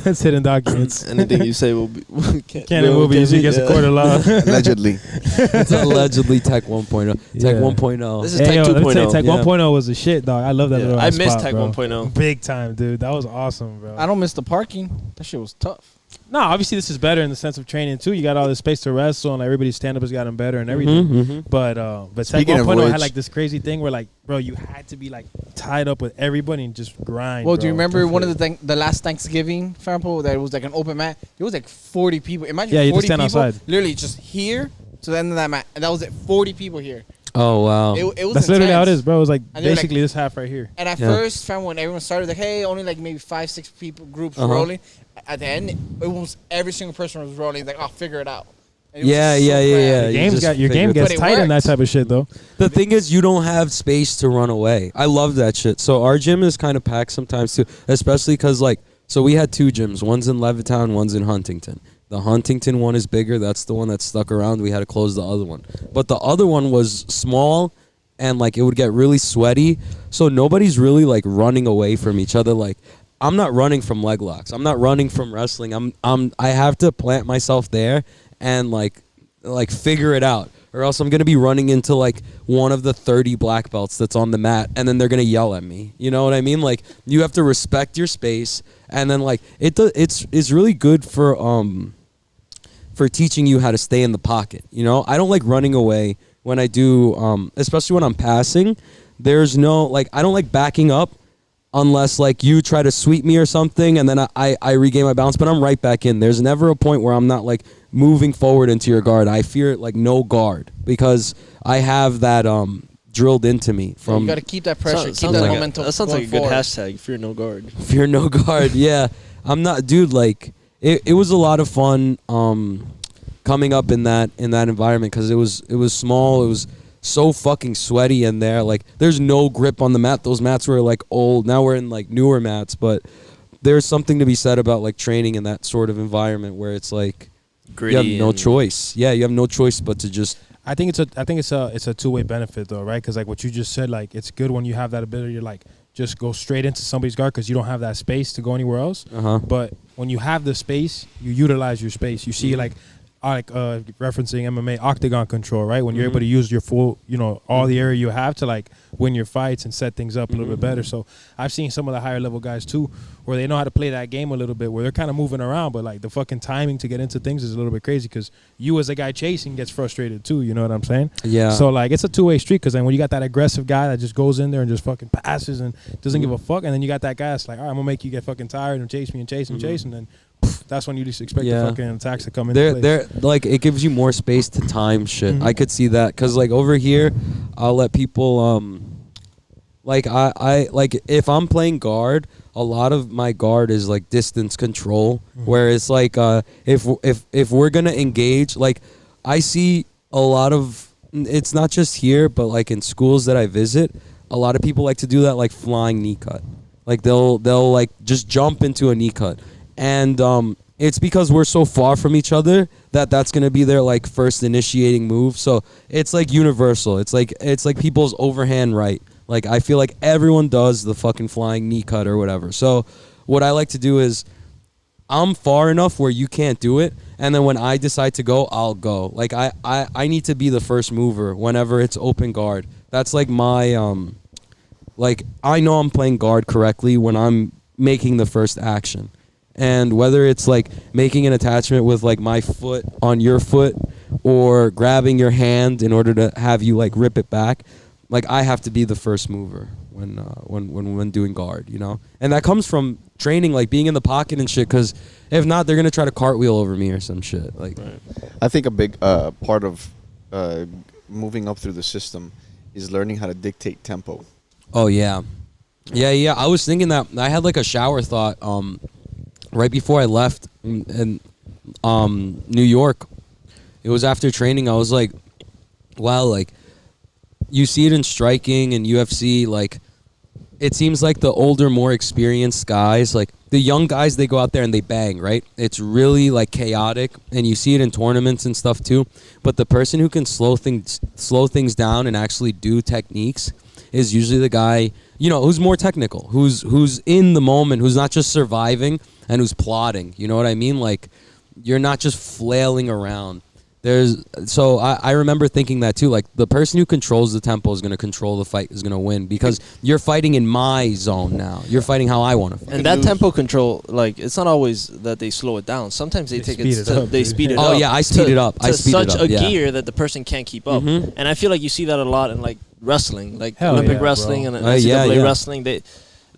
That's hidden documents. Anything you say will be Can and will be used against the court of law. Allegedly. It's allegedly Tech 1.0. Tech Yeah. 1.0. This is Hey, Tech yo, let me tell you, 2.0. Tech Yeah. 1.0 was the shit, dog. I love that little I ass miss spot, Tech bro. 1.0. Big time, dude. That was awesome, bro. I don't miss the parking. That shit was tough. No, obviously this is better in the sense of training too. You got all this space to wrestle, and everybody's stand up has gotten better and everything. But Tech Speaking of 1.0 had which- like this crazy thing where like, bro, you had to be like tied up with everybody and just grind. Well, do you bro. remember one of the last Thanksgiving, Farmpo, that was like an open mat? There was like 40 people. Imagine Yeah, you had to 40 stand people, outside. literally just here to the end of that mat, and that was it. 40 people here. Oh, wow. It was That's literally how it intense. is, bro. It was like And they were like- basically this half right here. And at Yeah. first, fam, when everyone started, like, hey, only like maybe 5-6 people groups rolling. At the end, it was every single person was rolling. Like, I'll figure it out. And it was Yeah, just so yeah, yeah, cramped. yeah. Your you game's just got your figure game it gets But it tight in that worked. type of shit though. The thing is, you don't have space to run away. I love that shit. So our gym is kind of packed sometimes too, especially because like, so we had two gyms. One's in Levittown, one's in Huntington. The Huntington one is bigger. That's the one that stuck around. We had to close the other one. But the other one was small, and like it would get really sweaty. So nobody's really like running away from each other. Like, I'm not running from leg locks. I'm not running from wrestling. I have to plant myself there and like figure it out, or else I'm gonna be running into like one of the 30 black belts that's on the mat, and then they're gonna yell at me. You know what I mean? Like, you have to respect your space, and then like it's really good for teaching you how to stay in the pocket. You know, I don't like running away when I do, especially when I'm passing. There's no like, I don't like backing up unless like you try to sweep me or something, and then I regain my balance, but I'm right back in. There's never a point where I'm not like moving forward into your guard. I fear like no guard, because I have that drilled into me from You got to keep that pressure, keep Sounds that like momentum. that sounds like a going good forward. hashtag. Fear no guard. fear no guard. Yeah, I'm not, dude. Like it was a lot of fun coming up in that environment, because it was small. It was so fucking sweaty in there. Like, there's no grip on the mat. Those mats were like old. Now we're in like newer mats, but there's something to be said about like training in that sort of environment where it's like Gritty. you have no choice. Yeah, you have no choice but to just. I think it's a two-way benefit though, right? Because like what you just said, like it's good when you have that ability to like just go straight into somebody's guard because you don't have that space to go anywhere else. Uh huh. But when you have the space, you utilize your space. You see like referencing MMA octagon control, right? When you're able to use your full, all the area you have to like win your fights and set things up a little bit better. So I've seen some of the higher level guys too, where they know how to play that game a little bit, where they're kind of moving around, but like the fucking timing to get into things is a little bit crazy because you as a guy chasing gets frustrated too. You know what I'm saying? Yeah. So like it's a two-way street because then when you got that aggressive guy that just goes in there and just fucking passes and doesn't give a fuck, and then you got that guy that's like, all right, I'm gonna make you get fucking tired and chase me and chase and chase, and then that's when you just expect the fucking attacks to come into place. They're like, it gives you more space to time shit. I could see that because like over here, I'll let people like I like if I'm playing guard, a lot of my guard is like distance control, where it's like if we're gonna engage, like I see a lot of, it's not just here, but like in schools that I visit, a lot of people like to do that like flying knee cut. Like they'll like just jump into a knee cut. And it's because we're so far from each other that's gonna be their like first initiating move. So it's like universal. It's like people's overhand right. Like I feel like everyone does the fucking flying knee cut or whatever. So what I like to do is I'm far enough where you can't do it, and then when I decide to go, I'll go. Like I need to be the first mover whenever it's open guard. That's like my like I know I'm playing guard correctly when I'm making the first action. And whether it's like making an attachment with like my foot on your foot or grabbing your hand in order to have you like rip it back, like I have to be the first mover when doing guard, And that comes from training, like being in the pocket and shit. Because if not, they're gonna try to cartwheel over me or some shit. Like, I think a big part of moving up through the system is learning how to dictate tempo. Oh yeah. I was thinking that I had like a shower thought. Right before I left in New York, it was after training. I was like, wow, like you see it in striking and UFC, like it seems like the older, more experienced guys, like the young guys, they go out there and they bang, right? It's really like chaotic, and you see it in tournaments and stuff too. But the person who can slow things down and actually do techniques is usually the guy, who's more technical, who's in the moment, who's not just surviving and who's plotting. You know what I mean? Like, you're not just flailing around. So I remember thinking that too. Like, the person who controls the tempo is going to control the fight, is going to win, because you're fighting in my zone now. You're fighting how I want to fight. And that tempo control, like, it's not always that they slow it down. Sometimes they speed it up. Oh yeah, I speed it up. To such a gear that the person can't keep up. And I feel like you see that a lot in like wrestling, like Olympic wrestling, bro. And NCAA wrestling.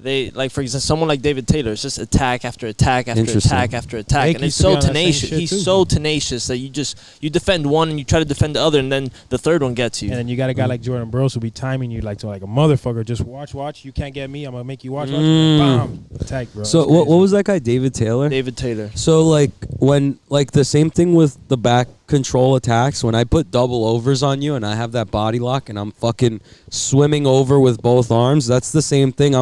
They like, for example, someone like David Taylor, it's just attack after attack after attack after attack, and it's so tenacious. He's so tenacious that you defend one and you try to defend the other, and then the third one gets you. And then you got a guy like Jordan Burroughs who be timing you like a motherfucker. Just watch. You can't get me. I'm gonna make you watch. Bam, attack, bro. So what was that guy, David Taylor? David Taylor. So like when like the same thing with the back control attacks, when I put double overs on you and I have that body lock and I'm fucking swimming over with both arms, that's the same thing.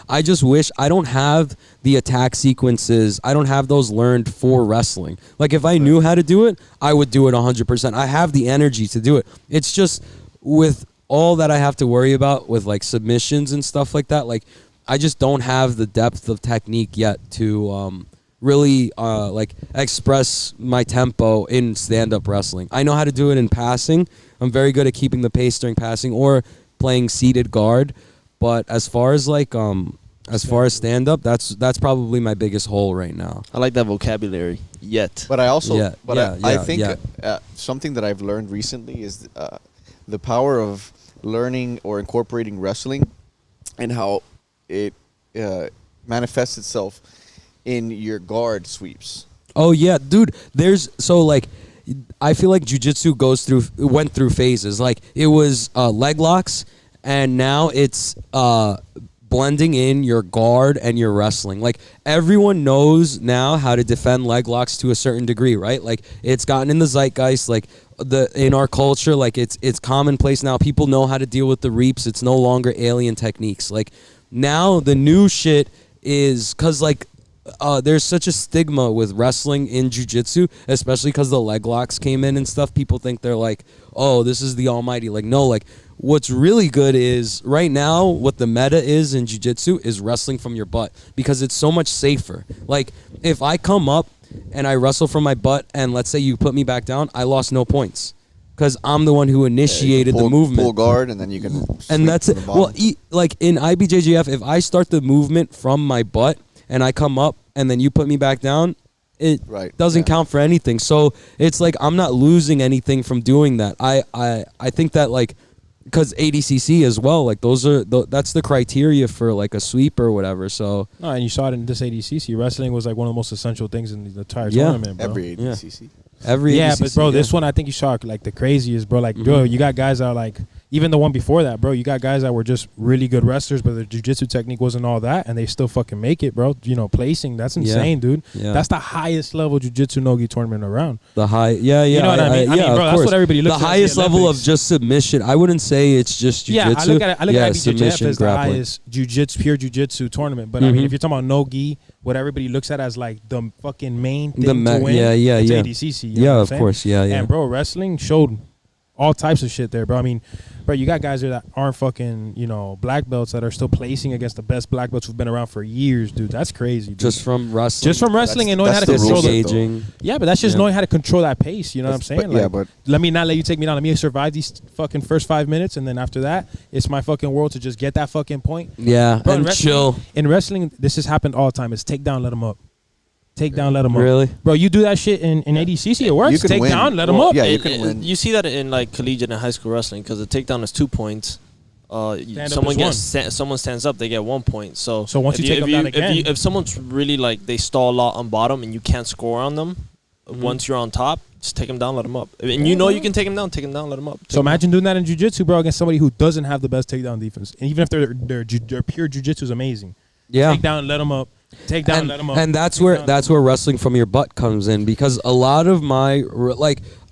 I just wish I don't have the attack sequences. I don't have those learned for wrestling. Like if I knew how to do it, I would do it 100%. I have the energy to do it. It's just with all that I have to worry about with like submissions and stuff like that, like I just don't have the depth of technique yet to really like express my tempo in stand-up wrestling. I know how to do it in passing. I'm very good at keeping the pace during passing or playing seated guard. But as far as like stand-up, that's probably my biggest hole right now. I like that vocabulary. Yet, but I also, I think something that I've learned recently is the power of learning or incorporating wrestling and how it manifests itself in your guard sweeps. Oh yeah, dude. I feel like jiu-jitsu went through phases. Like it was leg locks, and now it's blending in your guard and your wrestling. Like everyone knows now how to defend leg locks to a certain degree, right? Like it's gotten in the zeitgeist. Like in our culture, like it's commonplace now. People know how to deal with the reaps. It's no longer alien techniques. Like now the new shit is because like. There's such a stigma with wrestling in jiu-jitsu, especially because the leg locks came in and stuff. People think they're like, oh, this is the almighty. Like, no, like, what's really good is, right now, what the meta is in jiu-jitsu is wrestling from your butt, because it's so much safer. Like, if I come up and I wrestle from my butt, and let's say you put me back down, I lost no points because I'm the one who initiated the movement. Pull guard, and then you can. And that's it. Well, like in IBJJF, if I start the movement from my butt and I come up, and then you put me back down, it doesn't count for anything. So it's like I'm not losing anything from doing that. I think that like. Because ADCC as well, like that's the criteria for like a sweep or whatever. So no, and you saw it in this ADCC. Wrestling was like one of the most essential things in the entire tournament, bro. Every ADCC. Every ADCC, but bro, this one I think you saw like the craziest, bro. Like, bro, you got guys that are like, even the one before that, bro. You got guys that were just really good wrestlers, but their jiu-jitsu technique wasn't all that, and they still fucking make it, bro. You know, placing, that's insane, dude. Yeah. That's the highest level jiu-jitsu no-gi tournament around. The high, you know what I mean? I mean, bro, that's what everybody looks at. The highest level of just submission. I wouldn't say it's just jiu-jitsu. Yeah, I look at IBJJF as the highest pure jiu-jitsu tournament. But I mean, if you're talking about no-gi, what everybody looks at as like the fucking main thing to win, it's ADCC. You know of course, And bro, wrestling showed all types of shit there, bro. I mean, bro, you got guys there that aren't fucking, you know, black belts that are still placing against the best black belts who've been around for years, dude. That's crazy, dude. Just from wrestling and knowing how to control it. Yeah, but that's just knowing how to control that pace, you know what I'm saying? But let me not let you take me down. Let me survive these fucking first 5 minutes, and then after that, it's my fucking world to just get that fucking point. Yeah, bro, and chill. In wrestling, this has happened all the time. It's take down, let them up. Take down, let them up. Really? Bro, you do that shit in ADCC, it works. Take down, let them up. Yeah, you can win. You see that in like collegiate and high school wrestling because the takedown is 2 points. Someone stands up, they get 1 point. So once you take them down again, if someone's really like they stall a lot on bottom and you can't score on them, once you're on top, just take them down, let them up. And you know you can take them down, let them up. So imagine doing that in jiu-jitsu, bro, against somebody who doesn't have the best takedown defense, and even if their pure jiu-jitsu is amazing. Yeah, take down, let them up. Take down, let them up. And that's where wrestling from your butt comes in, because a lot of my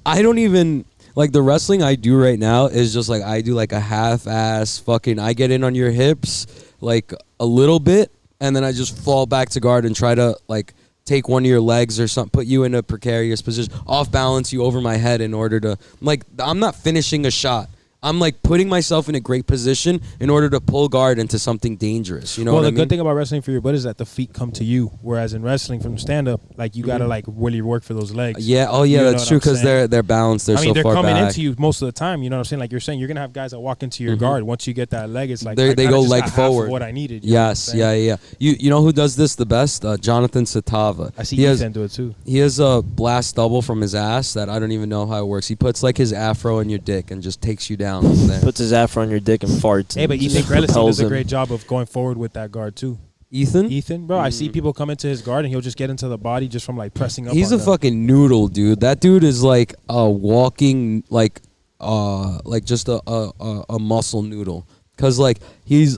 I don't even like the wrestling I do right now is just like I do like a half-ass fucking. I get in on your hips like a little bit, and then I just fall back to guard and try to like take one of your legs or something, put you in a precarious position, off balance you over my head in order to like. I'm not finishing a shot. I'm like putting myself in a great position in order to pull guard into something dangerous. You know what I mean? Well, the good thing about wrestling for your butt is that the feet come to you, whereas in wrestling from stand-up, like you gotta like really work for those legs. Yeah. Oh yeah, that's true because they're balanced. They're they're far coming back. into you most of the time. You know what I'm saying? Like you're saying, you're gonna have guys that walk into your guard. Once you get that leg, it's like they go leg forward. Half of what I needed. Yes. Yeah. You know who does this the best? Jonathan Satava. I see Ethan do it too. He has a blast double from his ass that I don't even know how it works. He puts like his afro in your dick and just takes you down from there. Puts his afro on your dick and farts. Hey, but Ethan Grellison does a great job of going forward with that guard too. Ethan, bro, I see people come into his guard and he'll just get into the body just from like pressing up. He's a fucking noodle, dude. That dude is like a walking like just a muscle noodle. Cause like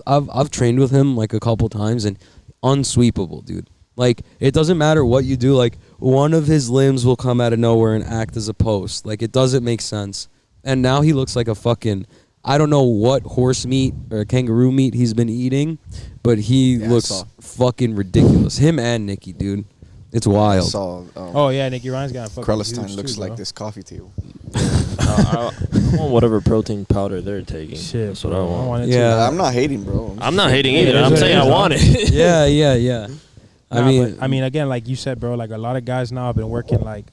I've trained with him like a couple times and unsweepable, dude. Like it doesn't matter what you do. Like one of his limbs will come out of nowhere and act as a post. Like it doesn't make sense. And now he looks like a fucking. I don't know what horse meat or kangaroo meat he's been eating, but he looks fucking ridiculous. Him and Nikki, dude. It's wild. Oh, yeah, Nikki Ryan's got a fucking Krellestein looks like this coffee table. I want whatever protein powder they're taking. Shit, that's what I want. Yeah, I'm not hating, bro. I'm not hating either. I'm saying I want it. Yeah. I mean, again, like you said, bro, like a lot of guys now have been working like,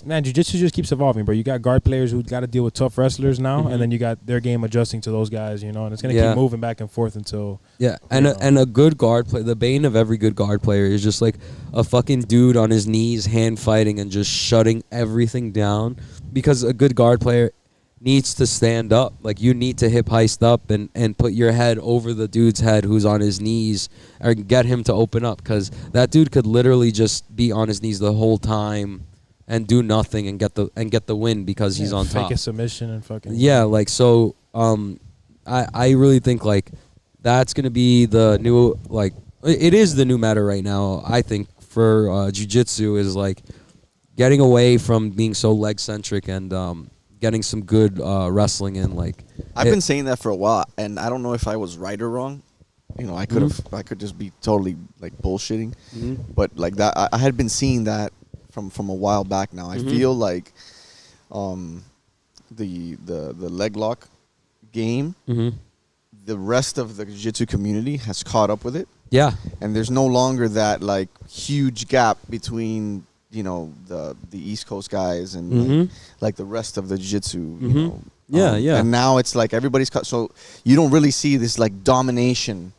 man, jiu-jitsu just keeps evolving, bro. You got guard players who got to deal with tough wrestlers now, and then you got their game adjusting to those guys, you know, and it's going to keep moving back and forth until... Yeah, and a good guard player, the bane of every good guard player is just like a fucking dude on his knees, hand fighting and just shutting everything down, because a good guard player needs to stand up. Like, you need to hip heist up and put your head over the dude's head who's on his knees, or get him to open up, because that dude could literally just be on his knees the whole time and do nothing and get the win because he's on top. Fake a submission and fucking... Yeah, like, so I really think, like, that's going to be the new, like, it is the new meta right now, I think, for jiu-jitsu, is, like, getting away from being so leg-centric and getting some good wrestling in, like... I've been saying that for a while, and I don't know if I was right or wrong. You know, I could just be totally, like, bullshitting. But, like, that I had been seeing that from a while back now. I feel like the leg lock game, the rest of the jiu-jitsu community has caught up with it. Yeah. And there's no longer that like huge gap between the East Coast guys and like the rest of the jiu-jitsu, Yeah. And now it's like everybody's cut, so you don't really see this like domination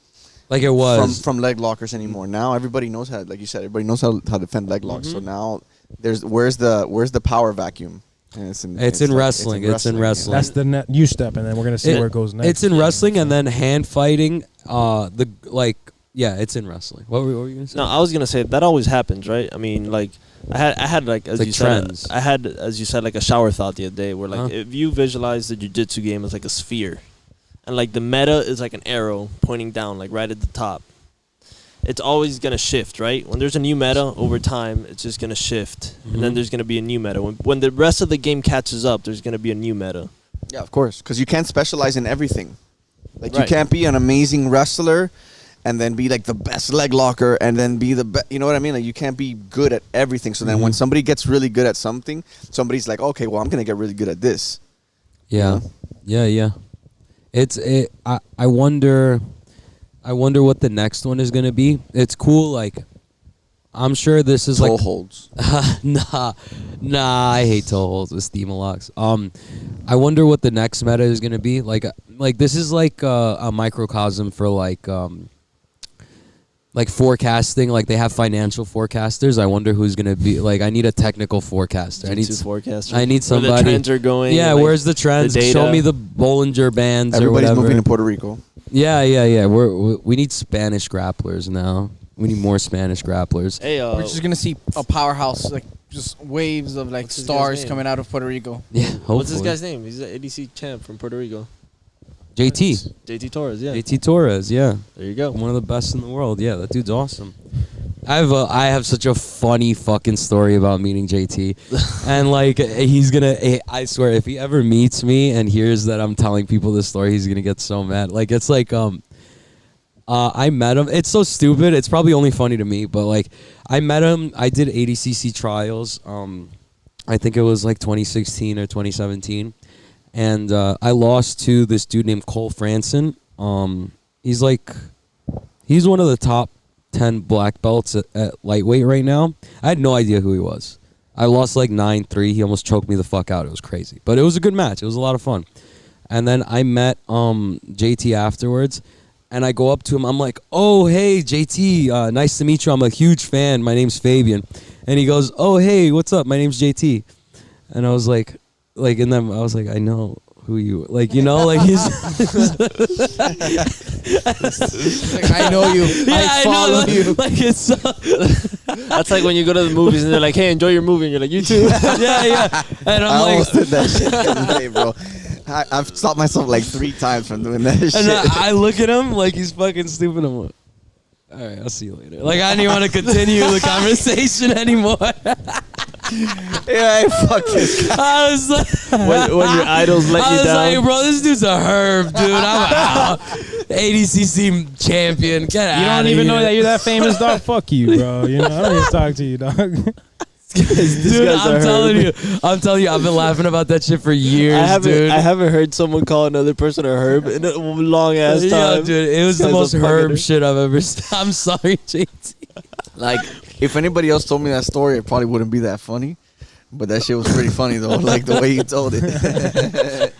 Like it was. from leg lockers anymore. Now everybody knows how, like you said, everybody knows how to defend leg locks. So now where's the power vacuum? And It's in wrestling. It's in wrestling. That's the new step, and then we're gonna see where it goes next. It's in wrestling, and then hand fighting. It's in wrestling. What were you gonna say? No, I was gonna say that always happens, right? I mean, like I had like as like you trends. said, I had as you said like a shower thought the other day, where like if you visualize the jiu-jitsu game as like a sphere, and like the meta is like an arrow pointing down, like right at the top. It's always gonna shift, right? When there's a new meta over time, it's just gonna shift, and then there's gonna be a new meta. When the rest of the game catches up, there's gonna be a new meta. Yeah, of course, because you can't specialize in everything. Like you Right. can't be an amazing wrestler and then be like the best leg locker and then be the best. You know what I mean? Like you can't be good at everything. So then when somebody gets really good at something, somebody's like, okay, well, I'm gonna get really good at this. Yeah. Yeah. I wonder what the next one is gonna be. It's cool. Like, I'm sure this is Toe like holds. nah. I hate toe holds with steam locks. I wonder what the next meta is gonna be. Like this is like a microcosm for like forecasting. Like they have financial forecasters. I wonder who's gonna be. Like I need a technical forecaster. I need forecaster. I need somebody. Where the trends are going. Yeah, like, where's the trends? the data. Show me the Bollinger Bands Everybody's or whatever. moving to Puerto Rico. Yeah. We need Spanish grapplers now. We need more Spanish grapplers. Hey, We're just gonna see a powerhouse, like just waves of like What's this guy's stars name? coming out of Puerto Rico. Yeah, hopefully. what's this guy's name? He's an ADC champ from Puerto Rico. JT. JT Torres. Yeah. JT Torres, yeah. There you go. One of the best in the world. Yeah, that dude's awesome. I have such a funny fucking story about meeting JT. And like he's gonna I swear if he ever meets me and hears that I'm telling people this story, he's gonna get so mad. Like it's like I met him. It's so stupid. It's probably only funny to me, but like I met him. I did ADCC trials. I think it was like 2016 or 2017, and I lost to this dude named Cole Franson. He's one of the top 10 black belts at lightweight right now. I had no idea who he was. I lost like 9-3. He almost choked me the fuck out. It was crazy, but it was a good match. It was a lot of fun. And then I met JT afterwards. And I go up to him. I'm like, "Oh, hey, JT, nice to meet you. I'm a huge fan. My name's Fabian." And he goes, "Oh, hey, what's up? My name's JT." And I was like, and then I was like, "I know who you, like, like he's." Like, I know you. I follow you. Like it's. That's like when you go to the movies and they're like, "Hey, enjoy your movie," and you're like, "You too." yeah. And I I'm like, almost did that shit the other day, bro. I've stopped myself like 3 times from doing that shit. and I look at him like he's fucking stupid. I'm like, "All right, I'll see you later." Like I didn't even want to continue the conversation anymore. Yeah, fuck this guy. I was like, when your idols let I you was down. like, bro, this dude's a herb, dude. I'm out. ADCC champion. Get out. You don't even know that you're that famous, dog. Fuck you, bro. I don't even talk to you, dog. Dude, I'm telling you, I've been laughing about that shit for years, dude. I haven't heard someone call another person a herb in a long ass time. Yeah, dude, it was the Sounds most a fucking herb herb. shit I've ever seen. I'm sorry, JT. Like, if anybody else told me that story, it probably wouldn't be that funny. But that shit was pretty funny, though, like the way you told it.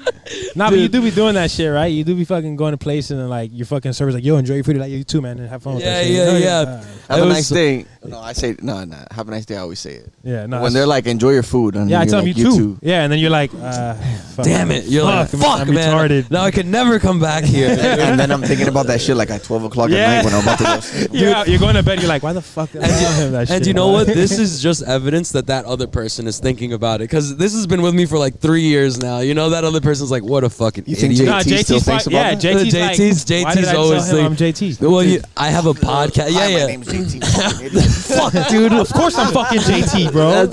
Nah, but you do be doing that shit, right? You do be fucking going to places and like your fucking server's like, "Yo, enjoy your food, like you too, man, and have fun with that shit." Yeah. Have It a was nice so- day. No, I say, no. Have a nice day, I always say it. Yeah, no. When they're like, enjoy your food. And yeah, I you're tell them like, you too. Yeah, and then you're like, fuck. Damn it. You're like, fuck, I'm man. retarded. Now I can never come back here. And then I'm thinking about that shit like at 12 o'clock Yeah. at night when I'm about to go sleep. You're going to bed. You're like, why the fuck did I tell him that shit? And you know what? This is just evidence that other person is thinking about it. Because this has been with me for like 3 years now. You know, that other person's like, what a fucking You think idiot. Nah, JT still JT's thinks fine. about Yeah, that? JT's like, JT's why did I always tell him I'm think- JT? Well, I have a podcast. Hi, Yeah. my name's JT. fucking idiot. Fuck, dude. Of course I'm fucking JT, bro.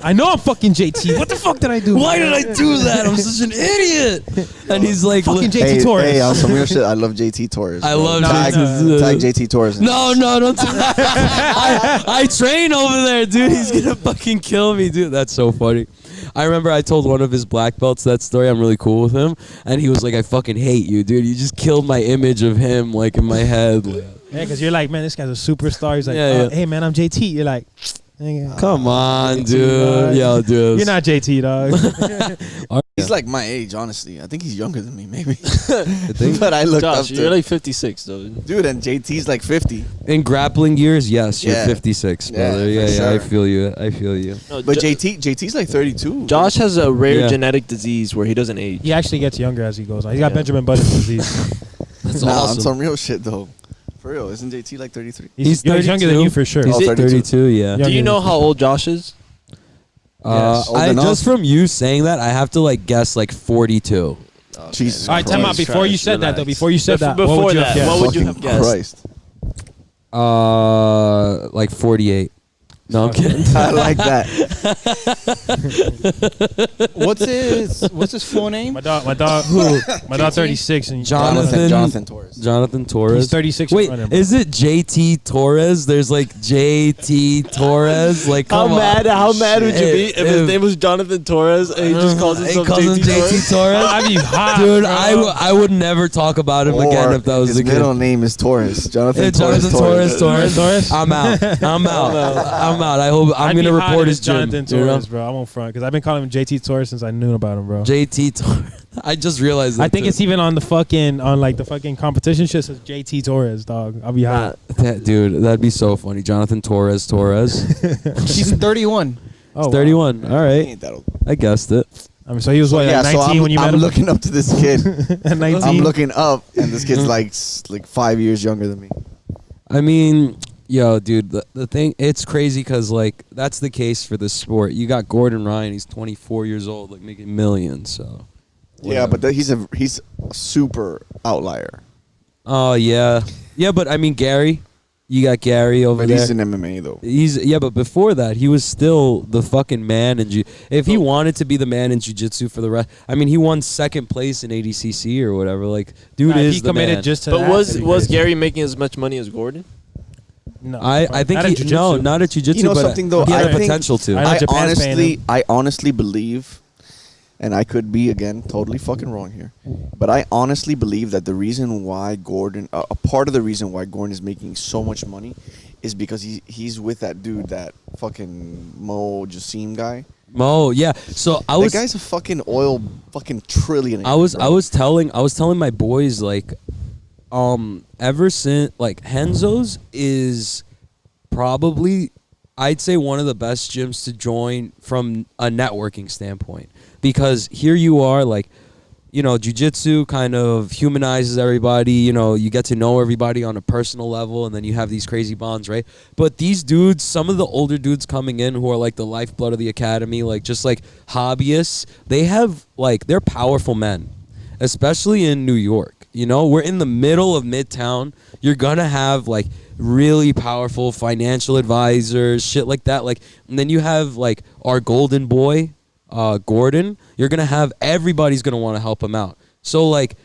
I know I'm fucking JT. What the fuck did I do? Why did I do that? I'm such an idiot. And he's like, Fucking JT Hey, Torres. hey, on some real shit, I love JT Torres. I bro. love tag, JT. Tag JT Torres. No, don't do that. I train over there, dude. He's gonna fucking kill me, dude. That's so funny. I remember I told one of his black belts that story. I'm really cool with him, and he was like, "I fucking hate you, dude. You just killed my image of him, like in my head." Like, Yeah, because you're like, man, this guy's a superstar. He's like, Yeah, yeah. hey, man, I'm JT. You're like, come on, JT, dude. dog. Yo, dude. You're not JT, dog. He's like my age, honestly. I think he's younger than me, maybe. think- But I looked up Josh, to you're like 56, though. dude, and JT's like 50. In grappling years, yes, you're Yeah. 56, Yeah, brother. for Yeah, yeah, I sure. feel you. I feel you. No, But JT's like 32. Josh has a rare Yeah. genetic disease where he doesn't age. He actually gets younger as he goes on. He's got Yeah. Benjamin Button's disease. That's nah, on awesome. some real shit though. For real, isn't JT like 33? He's younger than 32. you for sure. He's Oh, 32, yeah. Yeah. Do you know how old Josh is? Yes. Old I enough. just from you saying that, I have to like guess like 42. Jesus All right, time out. Christ. Before you said that, though, before you said that, what Before would you have that, guessed? what would you have Fucking guessed? Christ. Like 48. No, I'm kidding. I like that. What's his full name? My dog, my 36, and Jonathan Torres. Jonathan Torres. He's 36. Wait, running, bro. is it JT Torres? There's like JT Torres. Like, How come on. mad would you be if his If- name was Jonathan Torres and he just calls He himself calls him JT Torres? JT Torres? I'd be hot, Dude, bro. I would never talk about him again if that was his the middle case. name is Torres. Jonathan Hey, Jonathan Torres. Torres. I'm out. I'm out. I hope I'm I'd be gonna hot report if his it's gym. Jonathan you know? Torres, bro. I won't front because I've been calling him JT Torres since I knew about him, bro. JT Torres. I just realized that. I think too. it's even on the fucking competition shit says JT Torres, dog. I'll be hot. Dude, that'd be so funny. Jonathan Torres. He's 31. Oh, wow. 31. All He right. ain't that old. I guessed it. I mean, so he was what, Yeah, like so 19 when you met I'm him? looking up to this kid. At 19. I'm looking up, and this kid's like 5 years younger than me. I mean, yo, dude, the thing, it's crazy because, like, that's the case for this sport. You got Gordon Ryan, he's 24 years old, like, making millions, so. Yeah, but he's a super outlier. Oh, yeah. Yeah, but, I mean, Gary, you got Gary over But there. he's in MMA though. Yeah, but before that, he was still the fucking man in if he wanted to be the man in jiu-jitsu for the rest, I mean, he won second place in ADCC or whatever. Like, dude Nah, if is he the committed man. just to But that, was that'd be was crazy. Gary making as much money as Gordon? No, I think not in no, jiu-jitsu. not at jiu-jitsu, You know but something, though? he had I the think- potential to. I know Japan's paying him. I honestly believe, and I could be again totally fucking wrong here, but I honestly believe that the reason why Gordon, a part of the reason why Gordon is making so much money, is because he's with that dude, that fucking Mo Jassim guy. Mo, yeah. So I That was guy's a fucking oil fucking trillionaire. I was bro. telling my boys, like, ever since, like, Henzo's is probably, I'd say, one of the best gyms to join from a networking standpoint, because here you are, like, you know, jiu-jitsu kind of humanizes everybody. You know, you get to know everybody on a personal level, and then you have these crazy bonds, right? But these dudes, some of the older dudes coming in who are like the lifeblood of the academy, like just like hobbyists, they have, like, they're powerful men, especially in New York. You know, we're in the middle of Midtown. You're gonna have, like, really powerful financial advisors, shit like that. Like, and then you have, like, our golden boy, Gordon. You're gonna have, everybody's gonna want to help him out. So, like,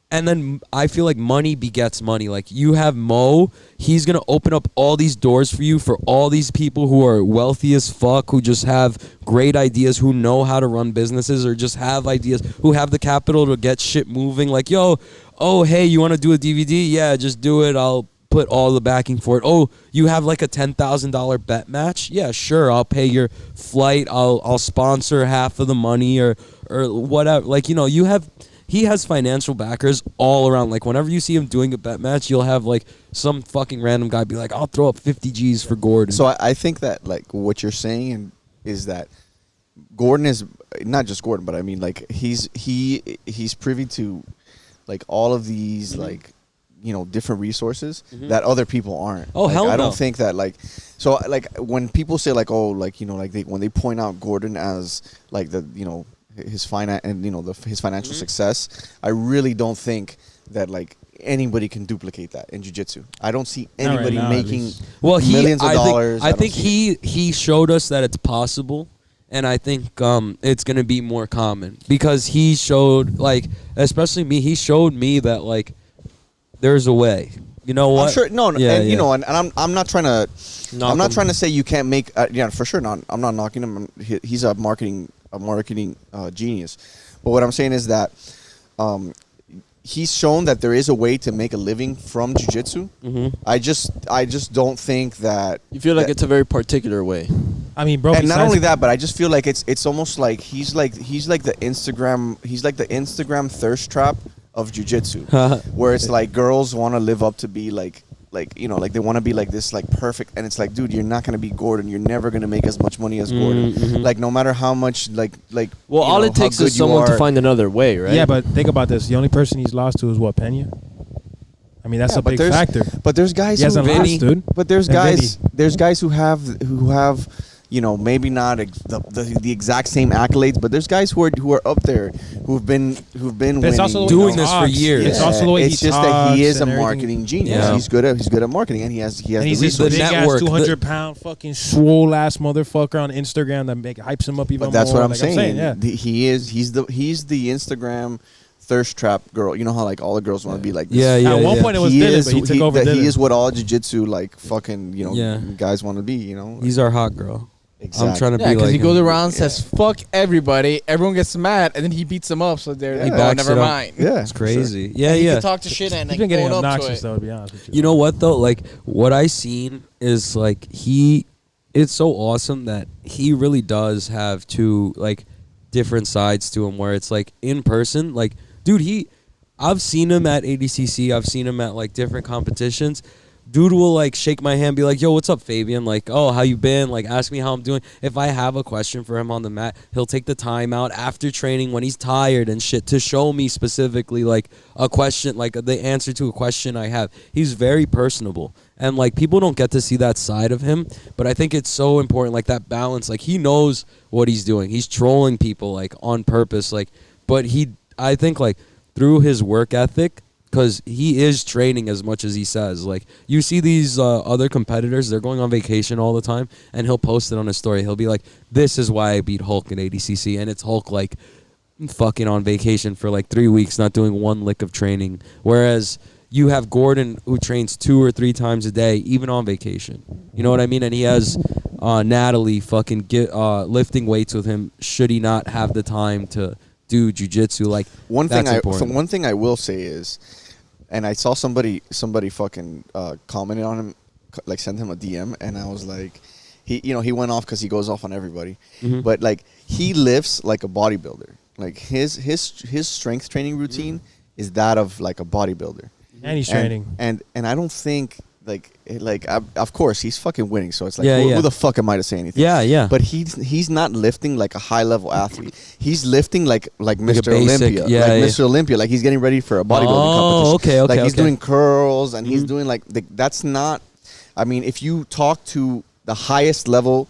and then I feel like money begets money. Like, you have Mo, he's gonna open up all these doors for you, for all these people who are wealthy as fuck, who just have great ideas, who know how to run businesses, or just have ideas, who have the capital to get shit moving. Like, yo, oh, hey, you want to do a DVD? Yeah, just do it. I'll put all the backing for it. Oh, you have like a $10,000 bet match? Yeah, sure. I'll pay your flight. I'll sponsor half of the money, or whatever. Like, you know, he has financial backers all around. Like, whenever you see him doing a bet match, you'll have, like, some fucking random guy be like, I'll throw up 50 G's for Gordon. So I think that, like, what you're saying is that Gordon is not just Gordon, but I mean, like, he's privy to, like, all of these, like, you know, different resources that other people aren't. Oh, like, hell I no. don't think that, like, so, like, when people say, like, oh, like, you know, like, when they point out Gordon as, like, the, you know, his his financial success, I really don't think that, like, anybody can duplicate that in jiu-jitsu. I don't see Not right anybody now, at making least. well, millions of dollars. I don't think see it. he showed us that it's possible, and I think it's gonna be more common, because he showed, like, especially me, he showed me that, like, there's a way. You know what? I'm sure. No, Yeah, and you yeah. know, and I'm not trying to. Knock I'm not him. trying to say you can't make. Yeah, for sure not. I'm not knocking him. He's a marketing a marketing genius. But what I'm saying is that he's shown that there is a way to make a living from jiu-jitsu. I just don't think that You feel like it's a very particular way. I mean, bro. and not besides- only that, but I just feel like it's almost like he's like the Instagram thirst trap of jiu-jitsu, where it's like girls want to live up to be like you know, like they want to be like this, like perfect, and it's like, dude, you're not gonna be Gordon. You're never gonna make as much money as Gordon. Like no matter how much like. Well, you all know, it takes how is good you someone to are. find another way, right? Yeah, but think about this. The only person he's lost to is what, Pena? I mean, that's Yeah, a but big there's- factor. But there's guys He who hasn't Vinny. lost, dude. But there's And guys who have you know, maybe not the exact same accolades, but there's guys who are up there who've been But it's winning, also the way Doing he this for talks. years. It's also the way it's he just talks that he is a and everything. marketing genius. Yeah. He's good at marketing, and he has And the he's this resources. big network, ass the- 200-pound fucking swole ass motherfucker on Instagram that hypes him up even more. But that's what I'm Like saying. yeah. He's the Instagram thirst trap girl. You know how like all the girls want to be like this. Yeah, yeah. At one point it was Dylan, but he took over Dylan. He is what all jiu-jitsu like fucking, you know, Yeah. guys want to be, you know. He's our hot girl. Exactly. I'm trying to Yeah, be because like he goes him. around, says "fuck everybody," everyone gets mad, and then he beats them up. So they're Yeah. like, He "Oh, backs never it up. mind." Yeah, It's for crazy. Yeah, He yeah. can talk to shit and He's like been getting own up to obnoxious it. though, to be honest with you. You know what though? Like what I seen is like it's so awesome that he really does have two like different sides to him where it's like in person, like dude, I've seen him at ADCC, I've seen him at like different competitions. Dude will like shake my hand, be like, "Yo, what's up, Fabian?" Like, "Oh, how you been?" Like, ask me how I'm doing. If I have a question for him on the mat, he'll take the time out after training when he's tired and shit to show me specifically like a question, like the answer to a question I have. He's very personable, and like people don't get to see that side of him. But I think it's so important, like that balance. Like he knows what he's doing. He's trolling people like on purpose, like, but I think like through his work ethic. Because he is training as much as he says. Like, you see these other competitors, they're going on vacation all the time, and he'll post it on his story. He'll be like, "This is why I beat Hulk in ADCC." And it's Hulk, like, fucking on vacation for, like, 3 weeks, not doing one lick of training. Whereas you have Gordon, who trains 2 or 3 times a day, even on vacation. You know what I mean? And he has Natalie fucking lifting weights with him should he not have the time to do jiu-jitsu. Like, One that's thing important. one thing I will say is, and I saw somebody fucking commented on him, like sent him a DM, and I was like, he went off because he goes off on everybody, but like he lifts like a bodybuilder. Like his strength training routine is that of like a bodybuilder, And he's training. and I don't think of course he's fucking winning, so it's like Yeah, who yeah. the fuck am I to say anything? Yeah, yeah. But he's not lifting like a high level athlete. He's lifting like Mr. basic, Olympia, yeah, like yeah. Mr. Olympia, like he's getting ready for a bodybuilding Oh, competition. okay, Like he's okay. doing curls and he's doing like that's not. I mean, if you talk to the highest level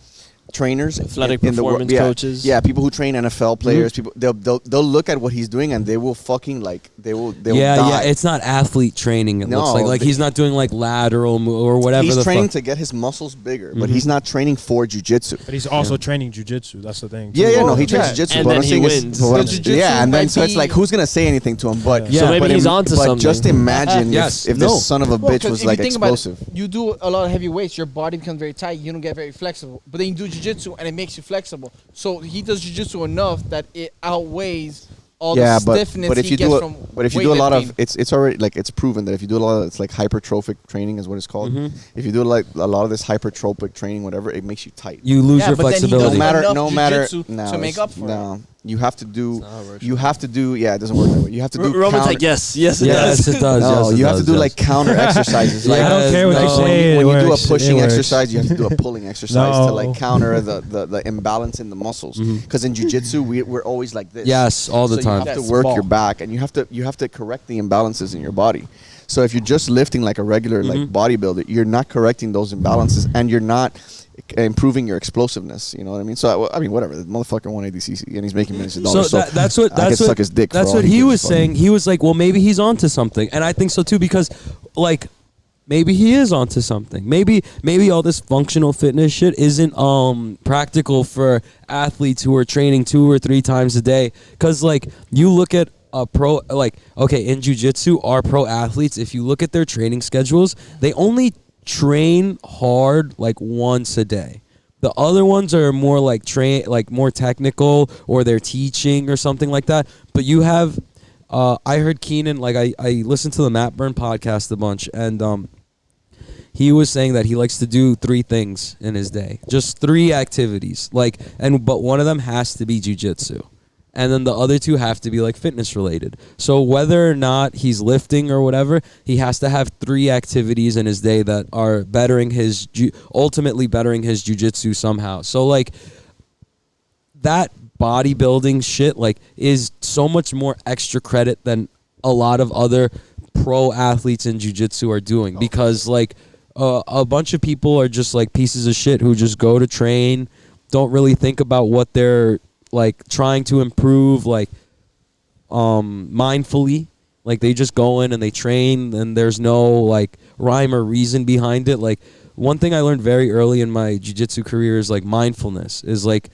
trainers, Athletic in the world, performance coaches. yeah, people who train NFL players, people they'll look at what he's doing and they will fucking like they will Yeah, die. yeah, it's not athlete training. It looks No, like the- he's not doing like lateral or whatever. He's the training fuck. to get his muscles bigger, but he's not training for jiu-jitsu. But he's also training jujitsu. That's the thing. Yeah, too. yeah, no, he trains Yeah. jiu-jitsu, And but then I'm he saying wins. but what I'm- So jiu-jitsu yeah, and then might so it's be- like, who's gonna say anything to him? But Yeah. So maybe but he's onto but something. just imagine Yes, if no. this son of a Well, bitch 'cause was if like you think about explosive. it, you do a lot of heavy weights, your body becomes very tight. You don't get very flexible. But then you do jiu-jitsu and it makes you flexible. So he does jiu-jitsu enough that it outweighs all Yeah, the but stiffness if he you gets do from but if you do a lot of weightlifting. it's already like it's proven that if you do a lot of it's like hypertrophic training is what it's called. If you do like a lot of this hypertrophic training, whatever, it makes you tight. You lose Yeah, your but then he flexibility. does No enough matter, jiu-jitsu no, to make up for it. no. You have to do. not how it works. You have to do. Yeah, it doesn't work that way. You have to do. Roman's counter- like, yes, it Yes, does. it does. No, yes, it you have does, to do yes. like counter exercises. Like I don't care what no. you say. when it you do a works. pushing It works. exercise, you have to do a pulling exercise to No. like counter the imbalance in the muscles. Because in jiu-jitsu, we're always like this. Yes, all the So time. you have to Yes, work ball. your back, and you have to correct the imbalances in your body. So if you're just lifting like a regular like bodybuilder, you're not correcting those imbalances, and you're not improving your explosiveness. You know what I mean? So I mean, whatever. The motherfucker won ADCC, and he's making millions of dollars. So that's what I could suck his dick. That's for all what he gives a was fuck. saying. He was like, well, maybe he's onto something, and I think so too because, like, maybe he is onto something. Maybe all this functional fitness shit isn't practical for athletes who are training 2 or 3 times a day. Because like you look at a pro, like okay, in jiu-jitsu, our pro athletes, if you look at their training schedules, they only train hard like once a day. The other ones are more like more technical, or they're teaching or something like that. But you have, I heard Keenan, like I listened to the Matt Burn podcast a bunch, and he was saying that he likes to do 3 things in his day, just 3 activities, but one of them has to be jujitsu. And then the other 2 have to be like fitness related. So whether or not he's lifting or whatever, he has to have 3 activities in his day that are ultimately bettering his jiu-jitsu somehow. So like that bodybuilding shit like is so much more extra credit than a lot of other pro athletes in jiu-jitsu are doing, because like a bunch of people are just like pieces of shit who just go to train, don't really think about what they're like trying to improve, like mindfully. Like they just go in and they train, and there's no like rhyme or reason behind it. Like one thing I learned very early in my jiu-jitsu career is like mindfulness is like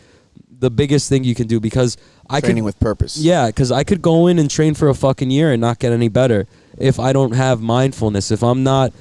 the biggest thing you can do, because training with purpose. Yeah, because I could go in and train for a fucking year and not get any better if I don't have mindfulness, if I'm not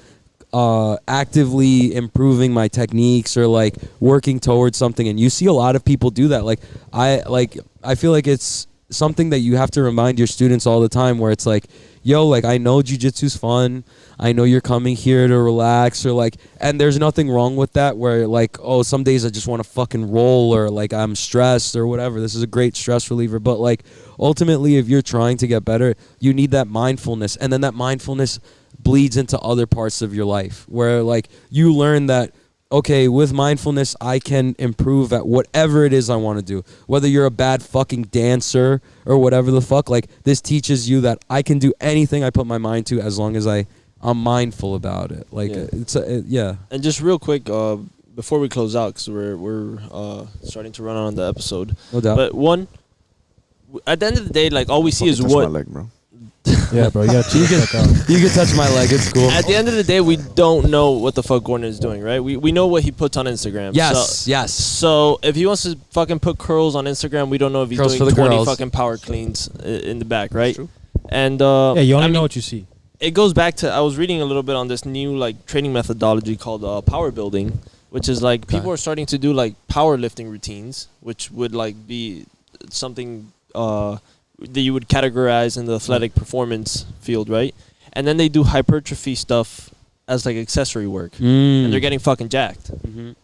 actively improving my techniques or like working towards something. And you see a lot of people do that. I feel like it's something that you have to remind your students all the time, where it's like, yo, like I know jiu-jitsu's fun, I know you're coming here to relax, or like, and there's nothing wrong with that, where like, oh, some days I just want to fucking roll, or like I'm stressed or whatever. This is a great stress reliever. But like ultimately, if you're trying to get better, you need that mindfulness, and then that mindfulness bleeds into other parts of your life, where like you learn that, okay, with mindfulness I can improve at whatever it is I want to do. Whether you're a bad fucking dancer or whatever the fuck, like this teaches you that I can do anything I put my mind to as long as I'm mindful about it. Like yeah. And just real quick, before we close out, because we're starting to run on the episode. No doubt. But at the end of the day, like all we see is Touch what. my leg, bro. Yeah, bro, you got to check out. You can touch my leg, it's cool. At the end of the day, we don't know what the fuck Gordon is doing, right? We know what he puts on Instagram. Yes. So if he wants to fucking put curls on Instagram, we don't know if he's Curls doing for the 20 girls. fucking power cleans in the back, right? True. And Yeah, you only I mean, know what you see. it goes back to, I was reading a little bit on this new like training methodology called power building, which is like people are starting to do like powerlifting routines, which would like be something that you would categorize in the athletic performance field, right? And then they do hypertrophy stuff as like accessory work, and they're getting fucking jacked,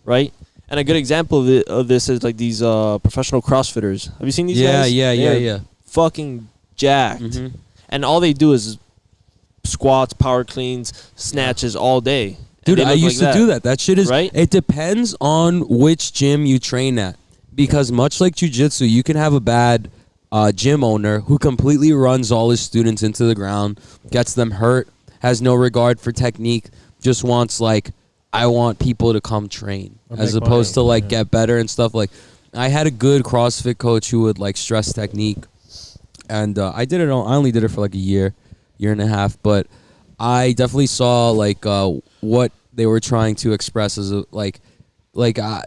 right? And a good example of this is like these professional CrossFitters. Have you seen these guys? Yeah. Fucking jacked, and all they do is squats, power cleans, snatches all day. Dude, I used to do that. That shit is right. It depends on which gym you train at, because much like jiu-jitsu, you can have a bad gym owner who completely runs all his students into the ground, gets them hurt, has no regard for technique, just wants like, I want people to come train as opposed to like get better and stuff. Like I had a good CrossFit coach who would like stress technique, and I only did it for like a year and a half, but I definitely saw like what they were trying to express as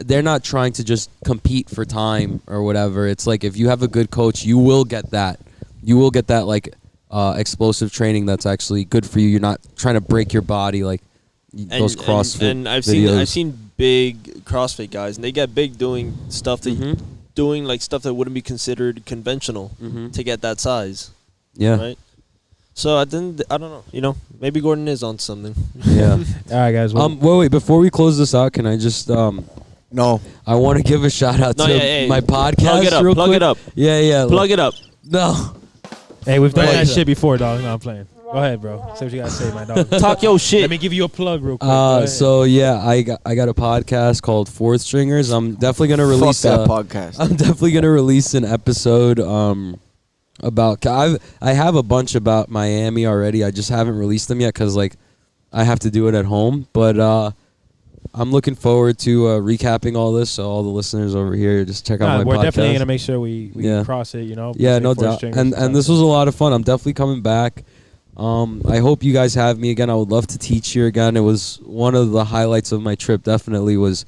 they're not trying to just compete for time or whatever. It's like if you have a good coach, you will get that. You will get that like explosive training that's actually good for you. You're not trying to break your body like those CrossFit and I've videos. seen big CrossFit guys, and they get big doing stuff that stuff that wouldn't be considered conventional to get that size. Yeah. Right. So I don't know. Maybe Gordon is on something. Yeah. All right, guys. Well, Wait. Before we close this out, can I just No. I want to give a shout out to my podcast. Plug it up. Real Plug quick. it up. Yeah. Plug it up. No. hey, we've done Right. that shit before, dog. No, I'm playing. Go ahead, bro. Say what you gotta say, my dog. Talk your shit. Let me give you a plug real quick. Go ahead. So yeah, I got a podcast called Fourth Stringers. I'm definitely gonna release Fuck that podcast. I'm definitely gonna release an episode about I have a bunch about Miami already. I just haven't released them yet because like I have to do it at home. But I'm looking forward to recapping all this. So all the listeners over here, just check out my we're podcast. definitely gonna make sure we Yeah. cross it. Yeah, say no Four doubt. Stringers And stuff. this was a lot of fun. I'm definitely coming back. I hope you guys have me again. I would love to teach here again. It was one of the highlights of my trip. Definitely was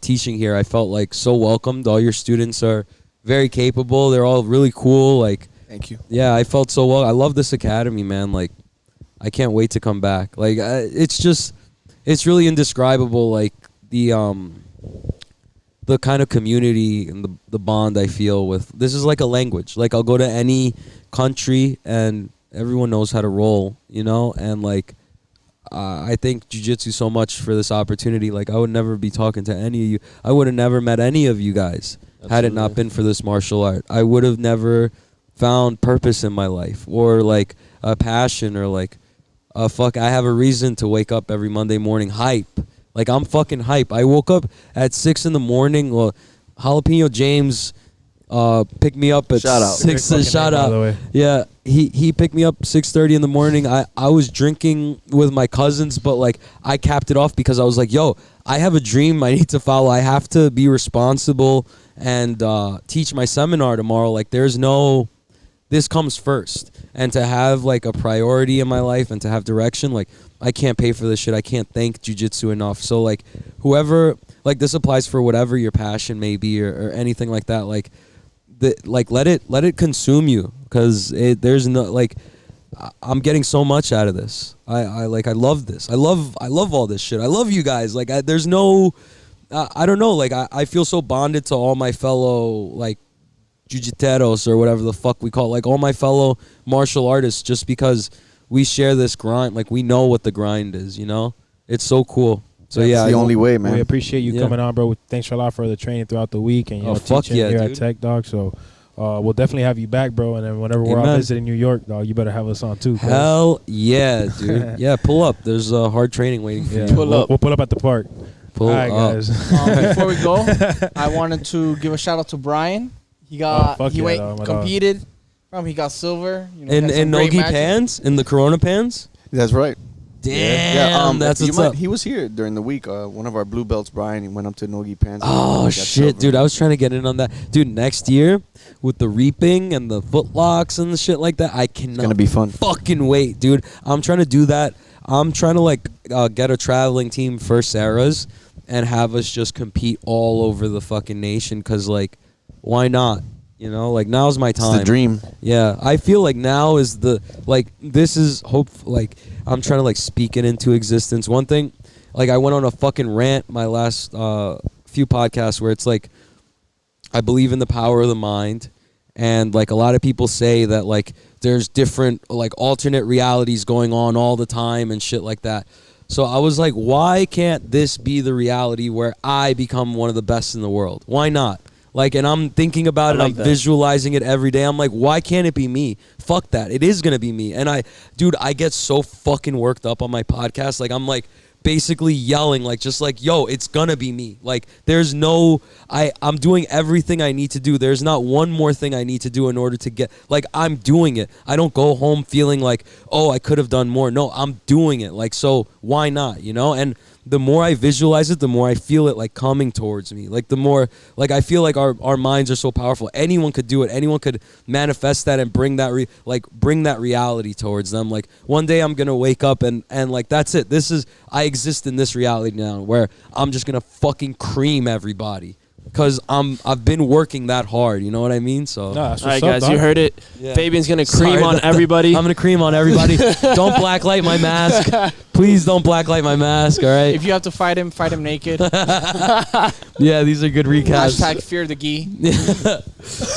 teaching here. I felt like so welcomed. All your students are very capable. They're all really cool. Like, Thank you. yeah, I felt so well. I love this academy, man. Like, I can't wait to come back. Like, it's really indescribable. Like the the kind of community and the bond I feel with. This is like a language. Like I'll go to any country and everyone knows how to roll, you know? And like I thank jiu-jitsu so much for this opportunity. Like I would never be talking to any of you. I would have never met any of you guys had it not been for this martial art. I would have never found purpose in my life or like a passion or like I have a reason to wake up every Monday morning hype. Like I'm fucking hype. I woke up at 6 a.m. Well, Jalapeno James picked me up at Shout out. 6. Shout name, by the out. way. Yeah, he picked me up 6:30 in the morning. I was drinking with my cousins, but like I capped it off because I was like, yo, I have a dream I need to follow. I have to be responsible and teach my seminar tomorrow. Like this comes first. And to have like a priority in my life and to have direction, like I can't pay for this shit. I can't thank jiu-jitsu enough. So like whoever, like this applies for whatever your passion may be or anything like that. Like let it consume you because there's no like I'm getting so much out of this. I love this. I love all this shit. I love you guys. Like there's no I don't know. Like I feel so bonded to all my fellow like jiu-jiteros or whatever the fuck we call it, like all my fellow martial artists, just because we share this grind. Like we know what the grind is, you know. It's so cool. So That's yeah, the only way, man. We appreciate you coming on, bro. Thanks a lot for the training throughout the week and fuck teaching yeah, here dude. at Tech Dog. So we'll definitely have you back, bro. And then whenever we're Amen. out visiting New York, dog, you better have us on too. Cause Hell yeah, dude. Yeah, pull up. There's hard training waiting for you. We'll pull up at the park. Pull All right, up. guys. Before we go, I wanted to give a shout out to Brian. He got fuck he yeah, went dog, my competed. He got silver. You know, In had some great Nogi matches. pans? In the Corona pans? That's right. Damn, that's what's up. He was here during the week. One of our blue belts, Brian, he went up to Nogi Pants. Oh got shit, silver. dude! I was trying to get in on that, dude. Next year, with the reaping and the footlocks and the shit like that, I cannot. It's gonna be fun. Fucking wait, dude! I'm trying to do that. I'm trying to like get a traveling team for Sarah's and have us just compete all over the fucking nation. Cause like, why not? You know, like now's my time. It's the dream. Yeah, I feel like now is the like this is hope. Like I'm trying to like speak it into existence. One thing, like I went on a fucking rant my last few podcasts where it's like I believe in the power of the mind, and like a lot of people say that like there's different like alternate realities going on all the time and shit like that. So I was like, why can't this be the reality where I become one of the best in the world? Why not? Like, and I'm thinking about it, I'm visualizing it every day. I'm like, why can't it be me? Fuck that. It is going to be me. And I get so fucking worked up on my podcast. Like, I'm like basically yelling, like, just like, yo, it's going to be me. Like, there's no, I'm doing everything I need to do. There's not one more thing I need to do in order to get, like, I'm doing it. I don't go home feeling like, oh, I could have done more. No, I'm doing it. Like, so why not, you know? And the more I visualize it, the more I feel it like coming towards me. Like the more, like I feel like our minds are so powerful. Anyone could do it. Anyone could manifest that and bring that bring that reality towards them. Like one day I'm gonna wake up and like that's it. I exist in this reality now where I'm just gonna fucking cream everybody. Because I've been working that hard, you know what I mean? So, Nah, that's All right, what's up, guys, dog. you heard it. Yeah. Fabian's gonna Sorry cream on about everybody. I'm gonna cream on everybody. Don't blacklight my mask. Please don't blacklight my mask. All right. If you have to fight him naked. Yeah, these are good recaps. Hashtag fear the gi.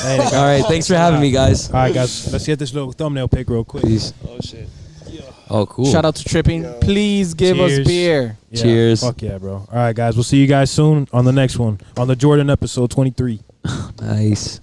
Hey, All right, thanks for having me, guys. All right, guys. Let's get this little thumbnail pic real quick. Peace. Oh shit. Oh, cool. Shout out to Tripping. Please give us Cheers. beer. Yeah, Cheers. Fuck yeah, bro. All right, guys. We'll see you guys soon on the next one on the Jordan episode 23. Nice.